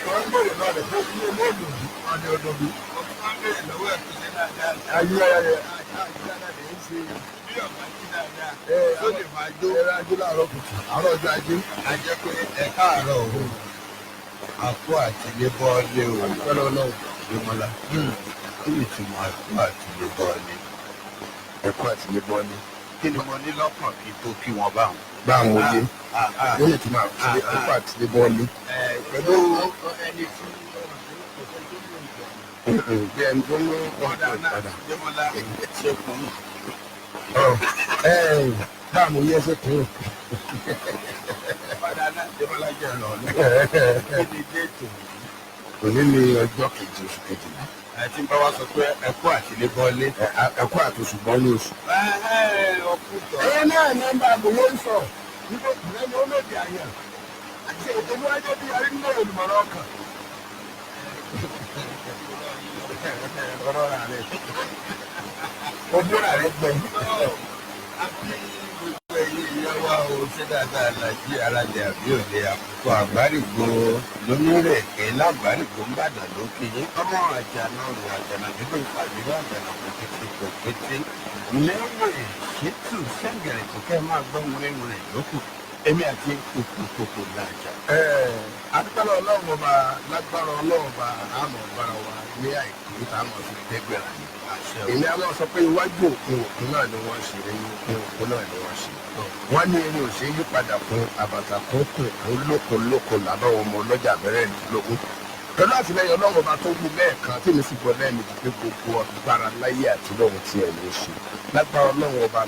wọ́n gbèrè náà lè fún ilé mọ́ọ̀lù ọ̀dẹ ọ̀dọ̀bí. Wọ́n gbèrè lọ́wọ́ ẹ̀ tó ṣe dáadáa. Ayé ayé bí ọ̀gá jí dáadáa. Tó lè máa jó. Ẹ̀rọ ajé láàárọ̀ kùtù. Àárọ̀ ọjọ́ ajé. A jẹ́ pé ẹ káàárọ̀ o. Àpò àtìlé bọ́ọ̀lì o. Àpẹẹrẹ ọlọ́run. Ìmọ̀lá. Kí ni ìtumọ̀ àpò àtìlé bọ́ọ̀lì? Ẹ̀kọ́ àtìlé bọ́ọ̀lì. Kí ni mo ní lọ́kàn kí tó kí wọ́n bá wọn? Bá àwọn òye. Ó lè tún máa fi ẹ̀kọ́ àtìlé bọ́ọ̀lì. Pẹ̀lú ẹni tí bí ẹni tó mú ọ̀dà padà. Bá àwọn òye ẹsẹ̀ kúrò. Òní ni ọjọ́ kejì oṣù kejìlá. Tí n bá wá sọ pé ẹ̀kọ́ àtìlé bọ́ọ̀lì. Ẹ̀kọ́ àtòṣù bọ́ọ̀lì oṣù. Ẹ̀yẹ náà nọ́mbà àgbòwò ń sọ. Nígbà lẹ́nu ó lòdì àyàn. Àti ètò ìwájú bí arínú olùmọ̀ràn ọkàn. Ọ̀rọ̀ rà rẹ̀. Ojú rà rẹ̀ gbẹ̀yìn. Gbogbo ẹ̀yin ìyá wa o ṣé dáadáa làjí arájà àbí òde àkókò àgbárígbó lónírèké lágbárígbó ń bàdàn lókè yín ọmọ àjànà rò àjànà gbígbó ìpàdé àjànà kò kété kò pété lẹ́yìn ṣètò sẹ́gẹ̀rẹ̀ tó kẹ́ máa gbọ́ wúrẹ́wúrẹ́ lókù èmi àti kòkòkò làjà. Adúpẹ́lẹ́ ọlọ́run ọba lágbára ọlọ́run ọba àmọ̀ ọ̀bára wa ní àìkú táwọn fi dẹ́gbẹ̀rẹ̀ ní àṣẹ. Èmi á máa sọ pé iwájú òkun náà ni wọ́n ṣe ẹ̀yìn òkun náà ni wọ́n ṣe. Wọ́n ní eré òṣè yípadà fún àbàtà kókò olókolóko làbáwọn ọmọ ọlọ́jà mẹ́rẹ̀ẹ́dínlógún. Pẹ̀lú àtìlẹ́yìn ọlọ́run ọba tó wú lẹ́ẹ̀kan tí mi sì gbọ́ lẹ́ẹ̀mí pé gbogbo agbára láyé àti lọ́run tí ẹ̀ ló ṣe. Lágbára ọlọ́run ọba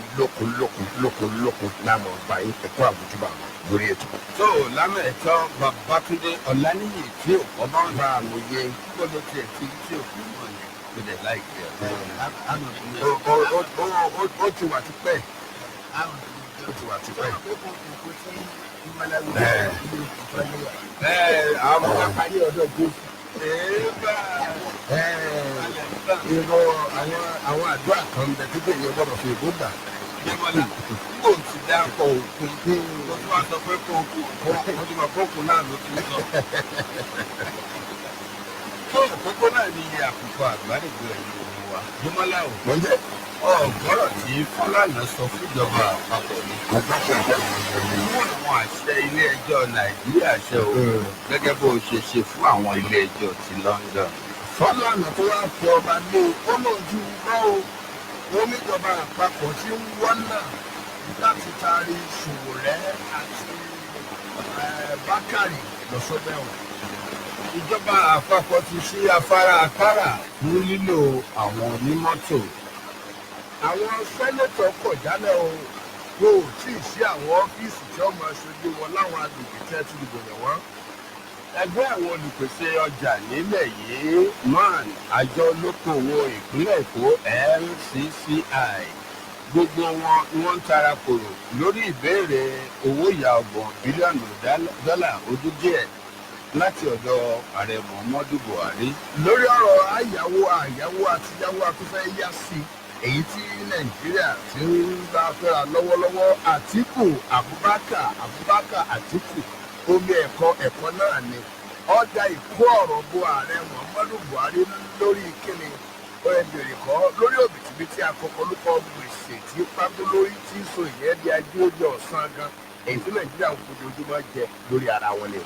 lókolóko láàmú ọba yín ẹ̀kọ́ àbújúbà lórí ètò. Tó o lámẹ̀ ẹ̀tọ́ Babátúndé Ọláníyì tí ò kọ́ bá ń bá àmúyẹ gbọ́dọ̀ tiẹ̀ tí ò kú mọ̀ ní ìpínlẹ̀ láìpẹ́. Ó ti wà tipẹ́. Ó ti wà tipẹ́. Àwọn ọmọ parí ọdọ Jésù. Àwọn àdúrà kan bẹ tí kò yẹ gbọ́dọ̀ fi ìbò gbà. Jẹ́mọ́lá kò ti dákọ̀ òkun kí wọ́n tún wá sọ pé kò kú wọ́n ti mọ̀ kókù náà ló tún sọ. Tó òkókó náà ní iye àkùkọ àgbárígbó ẹ̀yìn òun wa. Jẹ́mọ́lá ò ọ̀gbọ́rọ̀ tí Fálànà sọ fúnjọba àpapọ̀ ní. Fún àwọn àṣẹ ilé ẹjọ́ Nàìjíríà ṣe o gẹ́gẹ́ bó ṣe ṣe fún àwọn ilé ẹjọ́ ti London. Fálànà tó wá fi ọba lé ó lójú gbọ́ o wọ́n níjọba àpapọ̀ tí ń wọ́nà láti taari Sowore àti Bákàrè lọ́sọ́bẹ̀wọ̀n. Ìjọba àpapọ̀ ti ṣí afárá Akárà fún lílo àwọn onímọ́tò. Àwọn sẹ́nẹ̀tọ̀ kọ̀ jálẹ̀ o yóò tí ì sí àwọn ọ́fíìsì tí wọ́n máa ṣojú wọn láwọn agbègbè tẹ́ ti dìbò yàn wọ́n. Ẹgbẹ́ àwọn olùpèsè ọjà nílẹ̀ yìí MAN àjọ olókòwò ìpínlẹ̀ Èkó LCCI gbogbo wọn ni wọ́n ń tara kòrò lórí ìbéèrè owó ìyá ọgbọ̀n bílíọ̀nù dọ́là ojú díẹ̀ láti ọ̀dọ̀ ààrẹ Muhammadu Buhari lórí ọ̀rọ̀ àyáwó àtiyáwó afẹ́fẹ́ yá sí èyí tí Nàìjíríà ti ń bá fẹ́ra lọ́wọ́lọ́wọ́. Àtíkù Abubakar Àtíkù omi ẹ̀kọ́ náà ni ọjà ìkó ọ̀rọ̀ bo ààrẹ Muhammadu Buhari lórí kíni ẹ̀bẹ̀rẹ̀ kọ́ lórí òbítíbitì akọkọlùkọ gbèsè tí pápó lórí tí so ìyẹn di ajé oúnjẹ ọ̀sán gan èyí tí Nàìjíríà ń fojoojúmọ́ jẹ lórí ara wọn ni.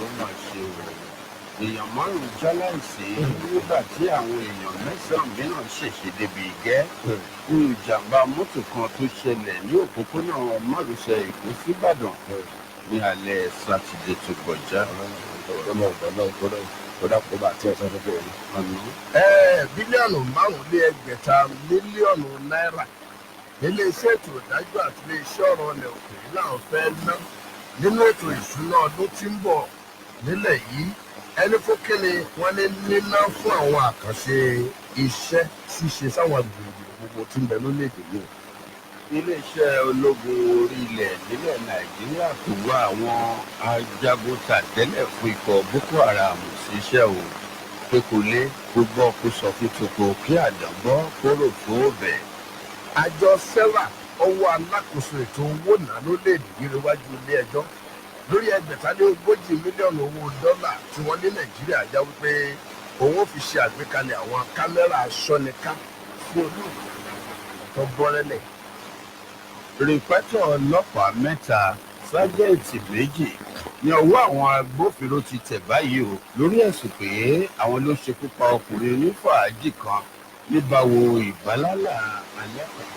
Ó mà ṣe o èèyàn márùn-ún jáláìsí nígbà tí àwọn èèyàn mẹ́sàn-án mìíràn ṣèṣe débi ìgẹ́ nínú ìjàmbá mọ́tò kan tó ṣẹlẹ̀ ní òpópónà márosẹ̀ Èkó síbàdàn ní alẹ́ Sátidé tó kọjá. Bílíọ̀nù 500 mílíọ̀nù náírà iléeṣẹ́ ètò ìdájọ́ àti iléeṣẹ́ ọ̀rọ̀ ilẹ̀ òkèèrè làwọn fẹ́ ná nínú ètò ìṣúná ọdún tí ń bọ̀ nílẹ̀ yìí. Ẹni fún kíni wọ́n ní níná fún àwọn àkànṣe iṣẹ́ ṣíṣe sáwọn agbègbè gbogbo tí ń bẹ lórílẹ̀-èdè yìí. Iléeṣẹ́ ológun orí ilẹ̀ nílẹ̀ Nàìjíríà kò wá àwọn ajagunta tẹ́lẹ̀ fún ikọ̀ Boko Haram síṣẹ́ o pé kò lé gbogbo kó sọ fún toko kí àdàgbọ́ kóró fún ọbẹ̀. Àjọ SERA ọwọ́ alákòóso ètò owó náà lórílẹ̀-èdè yìí níwájú ilé ẹjọ́ lórí ẹgbẹ̀tàlélógójì mílíọ̀nù owó dọ́là tí wọ́n ní Nàìjíríà já wípé òun ó fi ṣe àgbékalẹ̀ àwọn kámẹ́rà aṣọ́niká fún olóògbé tó bọ́rẹ́lẹ̀. rìpẹ́tọ̀ ọlọ́pàá mẹ́ta sájẹ́ǹtì méjì ní ọwọ́ àwọn agbófinró ti tẹ̀ báyìí o lórí ẹ̀sùn pé àwọn ló ṣekú pa ọkùnrin onífàájì kan níbàwò ìbálálà alẹ́ kan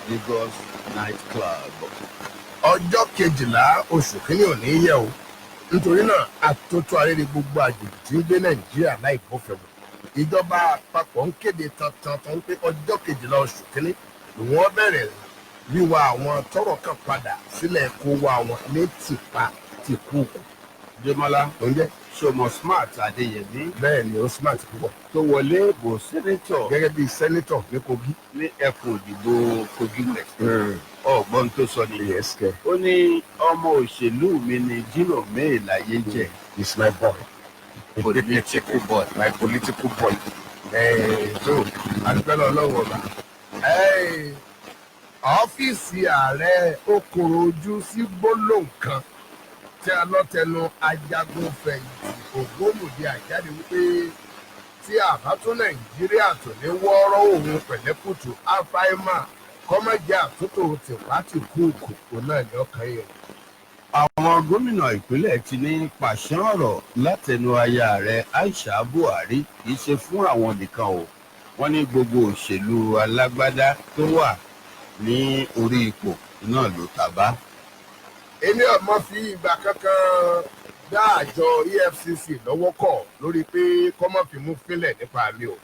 Lagos night club. ọjọ́ 12 oṣù kínní ò ní yẹ o nítorí náà àtótó arére gbogbo àjèjì tí ń gbé Nàìjíríà láì bófin mu. ìjọba àpapọ̀ ń kéde tantan pé ọjọ́ 12 oṣù kínní wọ́n bẹ̀rẹ̀ wíwá àwọn tọ́rọ̀ kàn padà sílẹ̀ kó wá wọn ní tìpa tìkúùkù. Démọ́lá oúnjẹ Ṣọmọ Smart Adéyẹmí bẹ́ẹ̀ ni ó smart púpọ̀ tó wọlé ìbò sẹ́nẹ́tọ̀ gẹ́gẹ́ bí sẹ́nítọ̀ ní Kogi. ní ẹkùn ìdìbò Kogi West. ọgbọ́n tó sọ nìyẹn. yes kẹ ó ní ọmọ òṣèlú mi ni Dino Melaye láyé jẹ is my boy political boy. my political boy. so adúpẹ́lẹ́ ọlọ́wọ́ ọba. ọ́fíìsì ààrẹ ó koro ojú sí gbólóhùn kan tí alọ́tẹnu ajagun fẹ̀yìntì Ògbómùdé Àjáde wípé tí àbá tó Nàìjíríà tó ní wọ́ọ́rọ́ òun pẹ̀lẹ́kùtù àfáìmà kọ́mọ́jẹ́ àtúntò tìpátìkúùkù òun náà ní ọkàn yẹn. àwọn gómìnà ìpínlẹ̀ ti ní pàṣán ọ̀rọ̀ látẹnu aya rẹ̀ Aisha Buhari kì í ṣe fún àwọn nìkan o wọ́n ní gbogbo òṣèlú alágbádá tó wà ní orí ipò náà ló tàbá. èmi ọmọ fi ìgbà kankan dá àjọ EFCC lọ́wọ́ kọ̀ lórí pé kọ́mọ́ fi mú fílẹ̀ nípa mi o.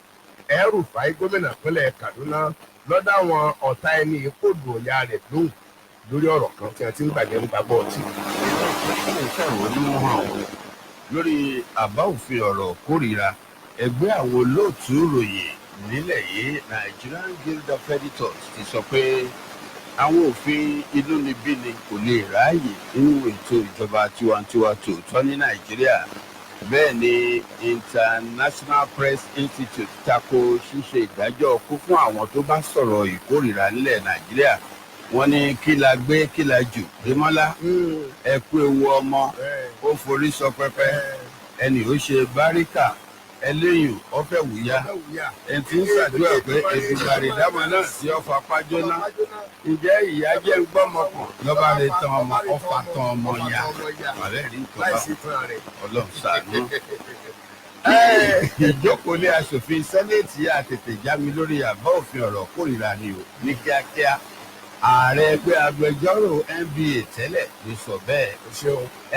El-Rufai gómìnà ìpínlẹ̀ Kaduna lọ́dọ̀ àwọn ọ̀tá ẹni ìkódù ọ̀yà rẹ̀ lóhùn lórí ọ̀rọ̀ kan tí wọ́n ti ń gbàgbé ń gbàgbọ́ ọtí. lórí àbá òfin ọ̀rọ̀ kórìíra ẹgbẹ́ àwọn olóòtú ìròyìn nílẹ̀ yìí Nigerian Guild of Editors ti sọ pé àwọn òfin inúnibíni kò lè ráàyè nínú ètò ìjọba tiwantiwa tòótọ́ ní Nàìjíríà. bẹ́ẹ̀ ni International Press Institute tako ṣíṣe ìdájọ́ kú fún àwọn tó bá sọ̀rọ̀ ìkórìíra nílẹ̀ Nàìjíríà. wọ́n ní kí la gbé kí la jù. Démọ́lá ẹ kú ewu ọmọ ó forí sọ pẹpẹ ẹni ó ṣe báríkà ẹlẹ́yìn ọ̀fẹ́ wùyá ẹ ti ń ṣàdúrà pé ètùbàrè dámọ̀ náà sí ọfà pájóná ǹjẹ́ ìyá jẹ́ ń gbọ́mọkàn lọ́ba rẹ̀ tan ọmọ ọfà tan ọmọ ya ọ̀rẹ́ rí nǹkan Ọlọ́run ṣàánú. ìjókòólé aṣòfin sẹ́nẹ̀tì àtètè já mi lórí àbá òfin ọ̀rọ̀ kórìíra ni o ní kíákíá. ààrẹ ẹgbẹ́ agbẹjọ́rò NBA tẹ́lẹ̀ ló sọ bẹ́ẹ̀.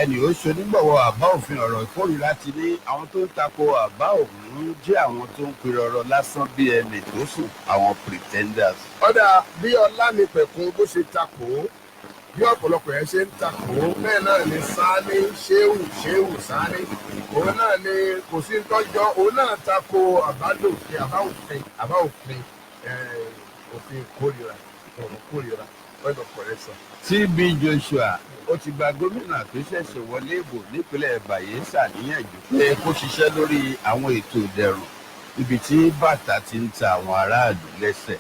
ẹnì ó ṣonígbọ̀wọ́ àbá òfin ọ̀rọ̀ ìkórìíra ti ní àwọn tó ń tako àbá òun jẹ́ àwọn tó ń pèrè ọ̀rọ̀ lásán bí ẹni tó sùn àwọn pretenders. ọ̀dà bí Ọlámipẹ̀kun bó ṣe takò ó bí ọ̀pọ̀lọpọ̀ yẹn ṣe ń takò ó bẹ́ẹ̀ náà ni Sani Shehu Sani òun náà ni kò sí tọ́jọ́ òun náà takò àbá òfin òfin kórìíra ọ̀rọ̀ kórìíra point of correction. TB Joshua ó ti gba gómìnà tó ṣẹ̀ṣẹ̀ wọlé ìbò nípínlẹ̀ Bayelsa níyànjú pé kó ṣiṣẹ́ lórí àwọn ètò ìdẹ̀rùn ibi tí bàtà ti ń ta àwọn aráàlú lẹ́sẹ̀.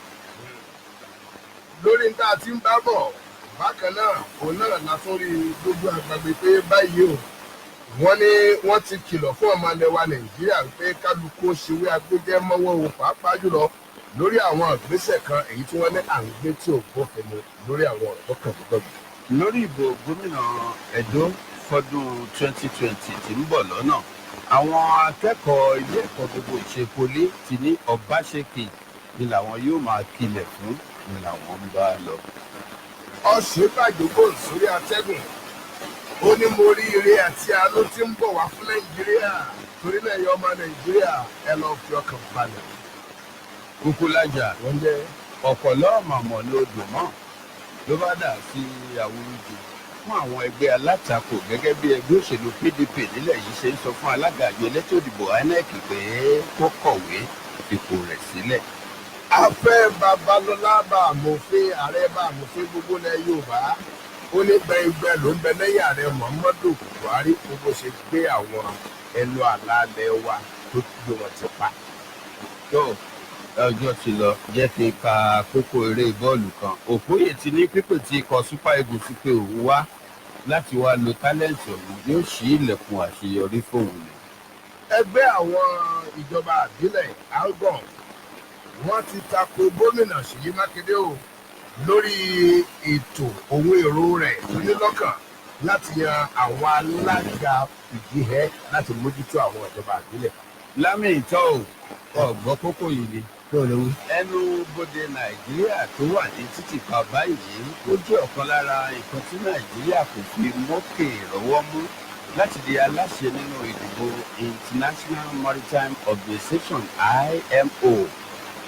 lórí níta tí ń bá bọ̀ bákan náà òun náà la tún rí gbogbo àgbàgbé pé báyìí o wọ́n ní wọ́n ti kìlọ̀ fún ọmọ ilẹ̀ wa Nàìjíríà pé kálukú ṣèwé agbẹ́jẹ́ mọ́wọ́ o pàápàá jùlọ lórí àwọn ìgbésẹ̀ kan èyí tí wọ́n ní à ń gbé tí ò bófin mu lórí àwọn ọ̀rọ̀ tó kàn gbọ́dọ̀. lórí ìbò gómìnà Ẹdó fọdún 2020 tí ń bọ̀ lọ́nà àwọn akẹ́kọ̀ọ́ ilé ẹ̀kọ́ gbogbo ìṣepolí ti ní Ọbaṣẹ́kì ni làwọn yóò máa kilẹ̀ fún ni làwọn ń bá lọ. Ọ̀ṣínbàjò kò sórí atẹ́gùn ó ní mo rí ire àti àánú tí ń bọ̀ wá fún Nàìjíríà torí náà yọ ọmọ Nàìjíríà ẹ lọ fi ọkàn balẹ̀. Kúkúlájà ọ̀pọ̀lọ́ ọ̀mọ̀mọ̀ ló dùn mọ́ ló bá dà sí àwùjọ fún àwọn ẹgbẹ́ alátakò gẹ́gẹ́ bí ẹgbẹ́ òṣèlú PDP nílẹ̀ yìí ṣe ń sọ fún alága àjọ elétò ìdìbò INEC pé kó kọ̀wé ipò rẹ̀ sílẹ̀. afẹ́ Babalọ́lá bá àmọ̀fin ààrẹ bá àmọ̀fin gbogbo ilẹ̀ Yorùbá ó ní gbẹ̀ngbẹ̀ ló ń bẹ lẹ́yìn ààrẹ Muhammadu Buhari gbogbo ṣe gbé àwọn ẹnu àlàálẹ̀ wa tó gbé wọn ti pa. ọjọ́ ti lọ jẹ́ kí n ka kókó eré bọ́ọ̀lù kan. Òkóyè ti ní pípè tí ikọ̀ Super Eagles fi pé òun wá láti wá lo tálẹ́ǹtì ọ̀hún yóò ṣí ilẹ̀kùn àṣeyọrí fóun ni. ẹgbẹ́ àwọn ìjọba àbílẹ̀ algon wọ́n ti tako gómìnà Ṣèyí Mákindé o lórí ètò ohun èrò rẹ̀ tó ní lọ́kàn láti yan àwọn alága ìdíhẹ́ láti mójútó àwọn ìjọba àbílẹ̀. lámì ìtọ́ ọ̀gbọ́ kókó yìí ni ẹnu bodè Nàìjíríà tó wà ní títì pa báyìí ó jẹ́ ọ̀kan lára nǹkan tí Nàìjíríà kò fi mókè rọ́wọ́ mú láti di aláṣẹ nínú ìdìbò International Maritime Organization IMO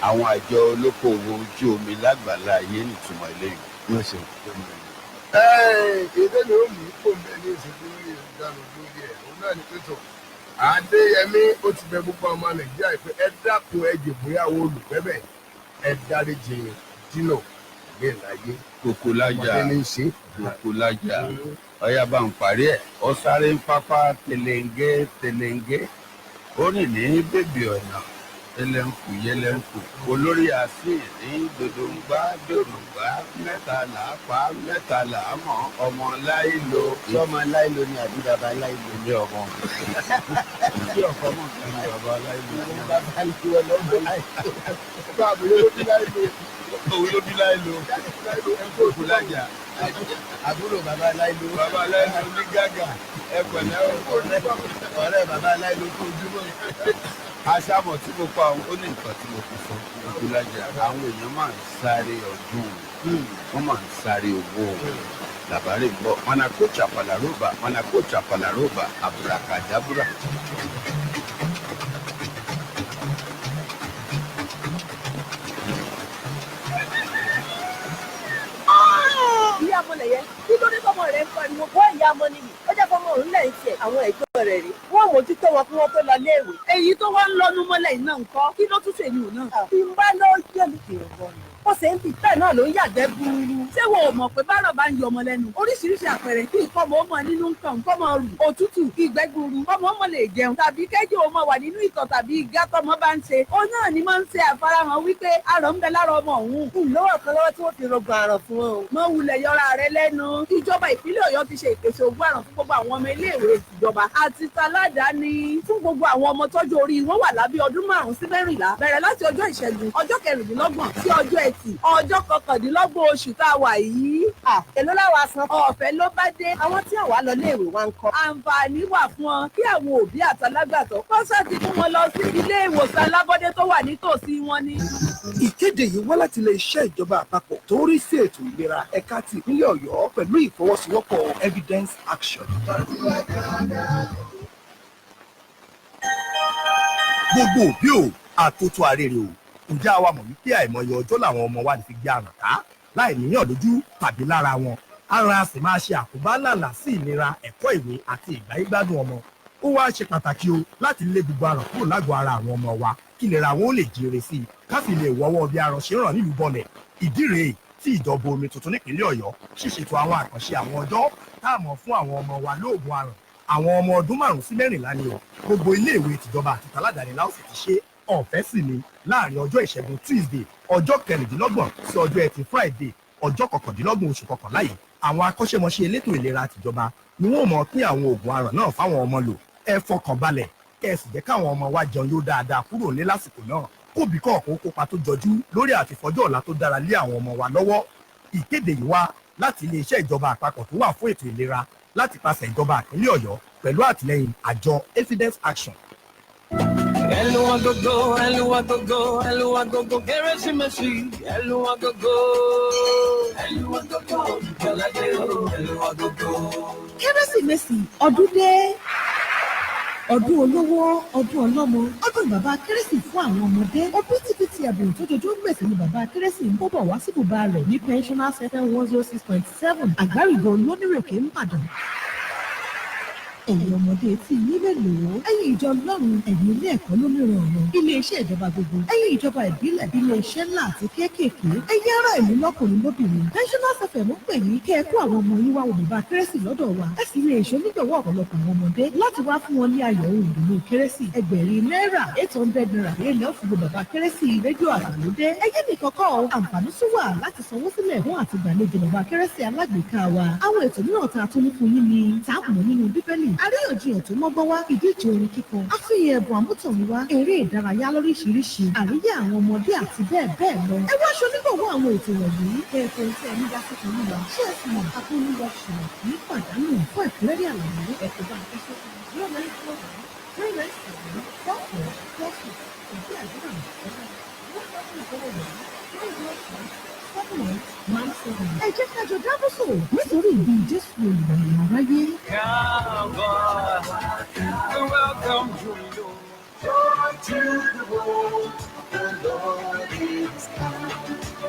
àwọn àjọ olókoòwò ojú omi lágbàlá ayé nìtumọ̀ eléyìí. èdè ni ó mú kó mbẹ ní ìṣèjú ìdánù lórí ẹ̀ òun náà ní pẹ̀tọ̀ Adéyẹmí ó ti bẹ gbogbo ọmọ Nàìjíríà pé ẹ dákun ẹ jèbóyàwó olùpẹ́bẹ̀ ẹ dáríjì Dino Melaye. Kòkòlájà ọyá bá ń parí ẹ̀ ó sáré ń pápá tẹlẹngẹ ó rìn ní bèbè ọ̀nà ẹlẹ́nkù yẹlẹ́nkù olórí àsìn ní dòdòǹgbà mẹ́tàlá pa mẹ́tàlá mọ́ ọmọ láìlo. sọmọ láìlo ni àbí bàbá láìlo. ilé ọmọ ilé ọkọ mọ nǹkan ní bàbá láìlo. bàbá láìlo ọlọ́gbọ́n láìlo. bàbá olóbi láìlo. olóbi láìlo. Kòkòlájà àbúrò bàbá láìlo. bàbá láìlo ní gàgà ẹ pẹ̀lẹ́ ọ̀rẹ́ bàbá láìlo kó ojúmọ́. aṣáàmọ̀ tí mo pa ó ní nǹkan tí mo fi sọ Kòkòlájà àwọn èèyàn máa ń sáré ọdún wọ́n máa ń sáré owó làbárè ń bọ̀ manakocha palaroba aburakadabura. ìyá ọmọ lẹ̀yẹ kí ló dé tọmọ rẹ̀ ń pariwo bọ́ ìyá ọmọ nìyí ó jẹ́ fọmọ òun lẹ́yìn tiẹ̀ àwọn ẹ̀gbọ́n rẹ̀ rí wọ́n mójútó wọn kí wọ́n tó lọ léèwé èyí tó wá ń lọ́nu mọ́lẹ̀ iná nǹkan kí ló tún ṣèlú náà. bí n bá lọ yẹ mi kì í rọ ni ó ṣe ń fi bẹ́ẹ̀ náà ló ń yàgbẹ́ gbúrú. ṣé wo ò mọ̀ pé bárọ̀ bá ń yọ ọmọ lẹ́nu oríṣiríṣi àpẹẹrẹ kí ìkọ́mọ ọmọ nínú nǹkan kọ́mọ rù òtútù ìgbẹ́ gbúrú kọ́mọ ọmọ lè jẹun tàbí kẹ́jì ọmọ wà nínú ìtọ̀ tàbí ìgá tọmọ bá ń ṣe ó náà ni máa ń ṣe àfarahàn wípé arọ̀ ń bẹ lára ọmọ òun. lọ́wọ́ kan lọ́wọ́ tí wọ́n fi rọgbọ àràn fún ọ. mọ wulẹ̀ yọra rẹ lẹ́nu. ìjọba ìpínlẹ̀ Ọ̀yọ́ ti ṣe ìpèsè ògùn àràn fún gbogbo àwọn ọmọ iléèwé ìjọba àti taládàáni fún gbogbo àwọn ọmọ tọ́jú orí wọn wà lábẹ́ ọdún 5 sí 14 bẹ̀rẹ̀ láti ọjọ́ ìṣẹ́gun ọjọ́ 26 sí ọjọ́ ẹtì ọjọ́ 29 oṣù tá a wà yìí. èló láwa san. ọ̀fẹ́ ló bá dé. àwọn tí àwa lọ léèwé wa ń kọ́. àǹfààní wà fún ọ kí àwọn òbí àtàlágbàtọ́ kọ́sẹ̀ ti fún wọn lọ sí ilé ìwòsàn alábọ́dé tó wà nítòsí wọn ni. Ìkéde yìí wá láti ilé-iṣẹ́ ìjọba àpapọ̀ tó rí sí ètò ìlera ẹ̀ka ti ìpínlẹ̀ Ọ̀yọ́ pẹ̀lú ìfọwọ́sowọ́pọ̀ Evidence Action. Gbogbo òbí o àtótó arére o ǹjẹ́ àwa mọ̀ wípé àìmọye ọjọ́ làwọn ọmọ wa lè fi gbé àrùn ká láì níyàn lójú tàbí lára wọn ara a sì máa ṣe àkóbá làlà sí ìlera ẹ̀kọ́ ìwé àti ìgbáyégbádùn ọmọ ó wá ṣe pàtàkì o láti lé gbogbo àrùn kúrò lágọ̀ọ́ ara àwọn ọmọ wa kí ìlera wọn ó lè jíire sí i ká sì lè wọ́wọ́ bí aràn ṣe ń ràn nílùú bọ̀lẹ̀ ìdí rèé tí ìjọba omi tuntun nípínlẹ̀ Ọ̀yọ́ ṣíṣètò àwọn àkànṣe àwọn ọjọ́ tá a mọ̀ fún àwọn ọmọ wa lóògùn àrùn àwọn ọmọ ọdún 5 sí 14 ni o gbogbo iléèwé tìjọba àti taládàáni la ó sì ti ṣe ọ̀fẹ́ sì ni láàrin ọjọ́ ìṣẹ́gun Tuesday ọjọ́ 26 sí ọjọ́ ẹtì Friday ọjọ́ 29 oṣù kọkànlá yìí àwọn akọ́ṣẹ́mọṣẹ́ elétò ìlera tìjọba ni wọ́n mọ̀ pín àwọn oògùn àrùn náà fáwọn ọmọ lò ẹ fọkàn balẹ̀ kẹ́ ẹ sì jẹ́ káwọn ọmọ wa jẹun yóò dáadáa kúrò ní lásìkò náà kóbi kọ̀ọ̀kan kópa tó jọjú lórí àtifọjọ́ ọ̀la tó dára lé àwọn ọmọ wa lọ́wọ́ ìkéde yìí wá láti iléeṣẹ́ ìjọba àpapọ̀ tó wà fún ètò ìlera láti pàṣẹ ìjọba ìpínlẹ̀ Ọ̀yọ́ pẹ̀lú àtìlẹ́yìn àjọ Evidence Action. Hello agogo, Kérésìmesì, hello agogo, Ìjọládé o, hello agogo. Kérésìmesì ọdún dé. Ọdún olówó, ọdún ọlọ́mọ, ọdún bàbá kérésì fún àwọn ọmọdé. Òbítíbitì ẹ̀bùn tó jojú gbèsè ni bàbá kérésì ń bọ̀ wá sí bùbá rẹ̀ ní Pensioners FM 106.7 Àgbárígò lónírèké ń Ìbàdàn. ẹ̀yin ọmọdé tí yín mélòó ẹ̀yin ìjọ ọlọ́run ẹ̀yin ilé ẹ̀kọ́ lómìnira ilé-iṣẹ́ ìjọba gbogbo ẹ̀yin ìjọba ìbílẹ̀ ilé-iṣẹ́ ńlá àti kéékèèké ẹ̀yin ará ìlú lọ́kùnrin lóbìnrin Pensioners FM pè yín kí ẹ kó àwọn ọmọ yín wá wo bàbá kérésì lọ́dọ̀ wa ẹ sì rí èso nígbàwọ́ ọ̀pọ̀lọpọ̀ àwọn ọmọdé láti wá fún wọn ní ayọ̀ ohun ìdùnnú kérésì ẹgbẹ̀rin náírà 800 naira èlé ọ̀fùgbò bàbá kérésì rédíò àgbàlódé ẹyẹ nìkan kọ́ àǹfààní tún wà láti sanwó sílẹ̀ fún àti gbàlejò bàbá kérésì alágbèéká wa àwọn ètò mìíràn tá a tún ní fún yín ni táàmù nínú bíbélì àríyànjiyàn tó mọ́gbọ́n wá ìdíje orin kíkọ àfihàn ẹ̀bùn àmútọ̀runwá eré ìdárayá lóríṣiríṣi àríyá àwọn ọmọdé àti bẹ́ẹ̀ bẹ́ẹ̀ lọ ẹ wá aṣọ onígbọ̀wọ́ àwọn ètò wọ̀nyí ẹ̀ẹ́dẹ̀ tí ẹni dá sí kan nílò ṣé ẹ sì mọ̀ àbúrúwọ ṣùgbọ́n ní pàdánù fún ẹ̀kúnrẹ́rẹ́ àlàyé ẹ̀kọ́ bá ẹ̀ṣẹ́ 0944 ẹ jẹ́ ká jọ dábòsò nítorí ìbí Jésù olùgbàlà aráyé. Welcome to you. Joy to the world, the Lord is come.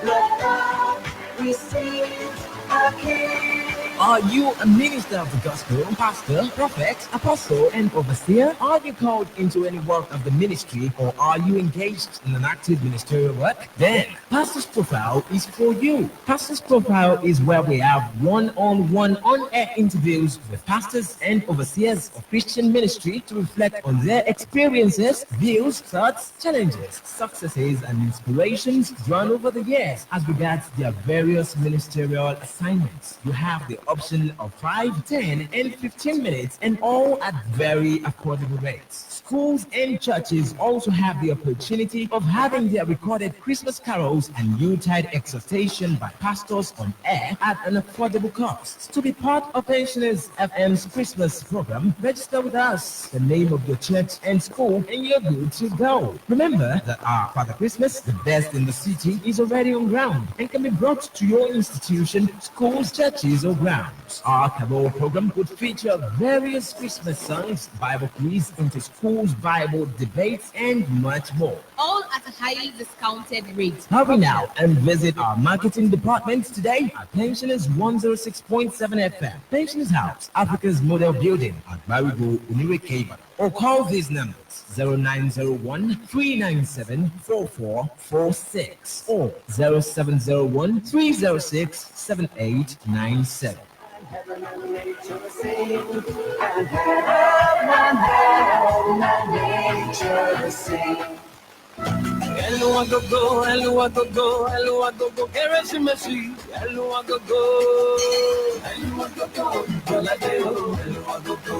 Let God receive our King. Are you a minister of the gospel, pastor, prophet, apostle, and overseer? Are you called into any work of the ministry, or are you engaged in an active ministerial work? Then, Pastor's Profile is for you. Pastor's Profile is where we have one-on-one on-air interviews with pastors and overseers of Christian ministry to reflect on their experiences, views, thoughts, challenges, successes, and inspirations drawn over the years as regards their various ministerial assignments. You have the option of 5, 10, and 15 minutes, and all at very affordable rates. Schools and churches also have the opportunity of having their recorded Christmas carols and Yuletide exhortation by pastors on air at an affordable cost. To be part of Pensioners FM's Christmas program, register with us, the name of your church and school, and you're good to go. Remember that our Father Christmas, the best in the city, is already on ground and can be brought to your institution, schools, churches, or grounds. Our carol program would feature various Christmas songs, Bible quiz, inter-schools Bible debates, and much more. All at a highly discounted rate. Hurry now and visit our marketing department today at Pensioners 106.7 FM, Pensioners House, Africa's Model Building at Barigo, Uniweke, or call these numbers 0901 397 4446 or 0701 306 7897. Heaven and nature sing, and heaven and nature sing. Hello, go go, hello, go go, hello, go go, Kérésìmesì, hello, go go, hello, go go, hello, go go.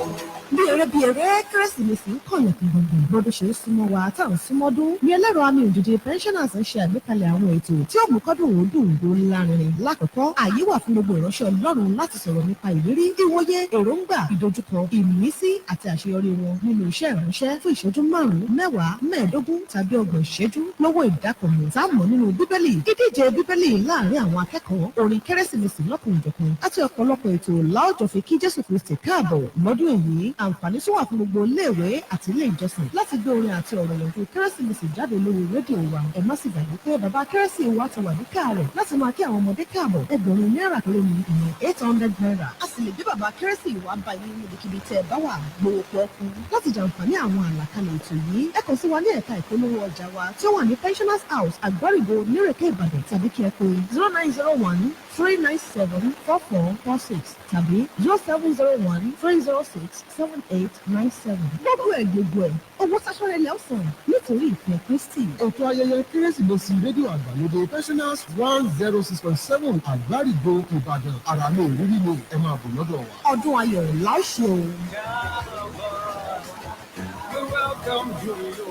bí eré kérésìmesì ń kọ̀yàn gbọ̀ngbọ̀n bọ́dún ṣe ń súnmọ́ wa tá à ń súnmọ́dún ní ẹlẹ́rọ àmì òdìdí Pensioners ń ṣe àgbékalẹ̀ àwọn ètò tí ó mú kọ́dún òdùn òdò lárinrin. lákòókò ààyè wà fún gbogbo ìránṣẹ́ Ọlọ́run láti sọ̀rọ̀ nípa ìrírí ìwòye èròǹgbà ìdojúkọ ìmísí àti àṣeyọrí wọn nínú iṣẹ́ ìránṣẹ́ fún ìṣẹ́jú 5, 10, 15 tàbí 30 ìṣẹ́jú lọ́wọ́ ìdákọ̀mù táàmù nínú bíbélì ìdíje bíbélì láàrin àwọn akẹ́kọ̀ọ́ orin kérésìmesì lọ́kùnjọ̀kan àti ọ̀pọ̀lọpọ̀ ètò láòjọ fi kí Jésù Kristi káàbọ̀ lọ́dún èyí. àǹfààní tún wà fún gbogbo iléèwé àti ilé ìjọsìn láti gbé orin àti ọ̀rọ̀ ìyànjú kérésìmesì jáde lórí rédíò wa. ẹ má sì gbàgbé pé bàbá kérésì wa ti wà ní káàrọ̀ láti máa kí àwọn ọmọdé káàbọ̀. ẹgbẹ̀rún náírà péré ni ìyẹn 800 naira. a sì lè gbé bàbá kérésì wa bá yín níbikíbi tẹ́ ẹ bá wà gbowó pọ́ọ́kú. láti jàǹfààní àwọn àlàkalẹ̀ ètò yìí ẹ kàn sí wa ní ẹ̀ka ìpolówó ọjà wa tí ó wà ní Pensioners House Àgbárígo nírèké Ìbàdàn tàbí kí ẹ pè 0901 397 4446 tàbí 0701 306 7897. gbogbo ẹ̀ owó sáṣọ́rẹ́ ilẹ̀ ọ̀sán nítorí ìfẹ́ Kristi. ètò ayẹyẹ kérésìmesì rédíò àgbàlódé Pensioners 106.7 Àgbárígo Ìbàdàn àràmì ìrírí ni ẹ máa bọ̀ lọ́dọ̀ wa. ọdún ayọ̀ láṣẹ o. Welcome to you.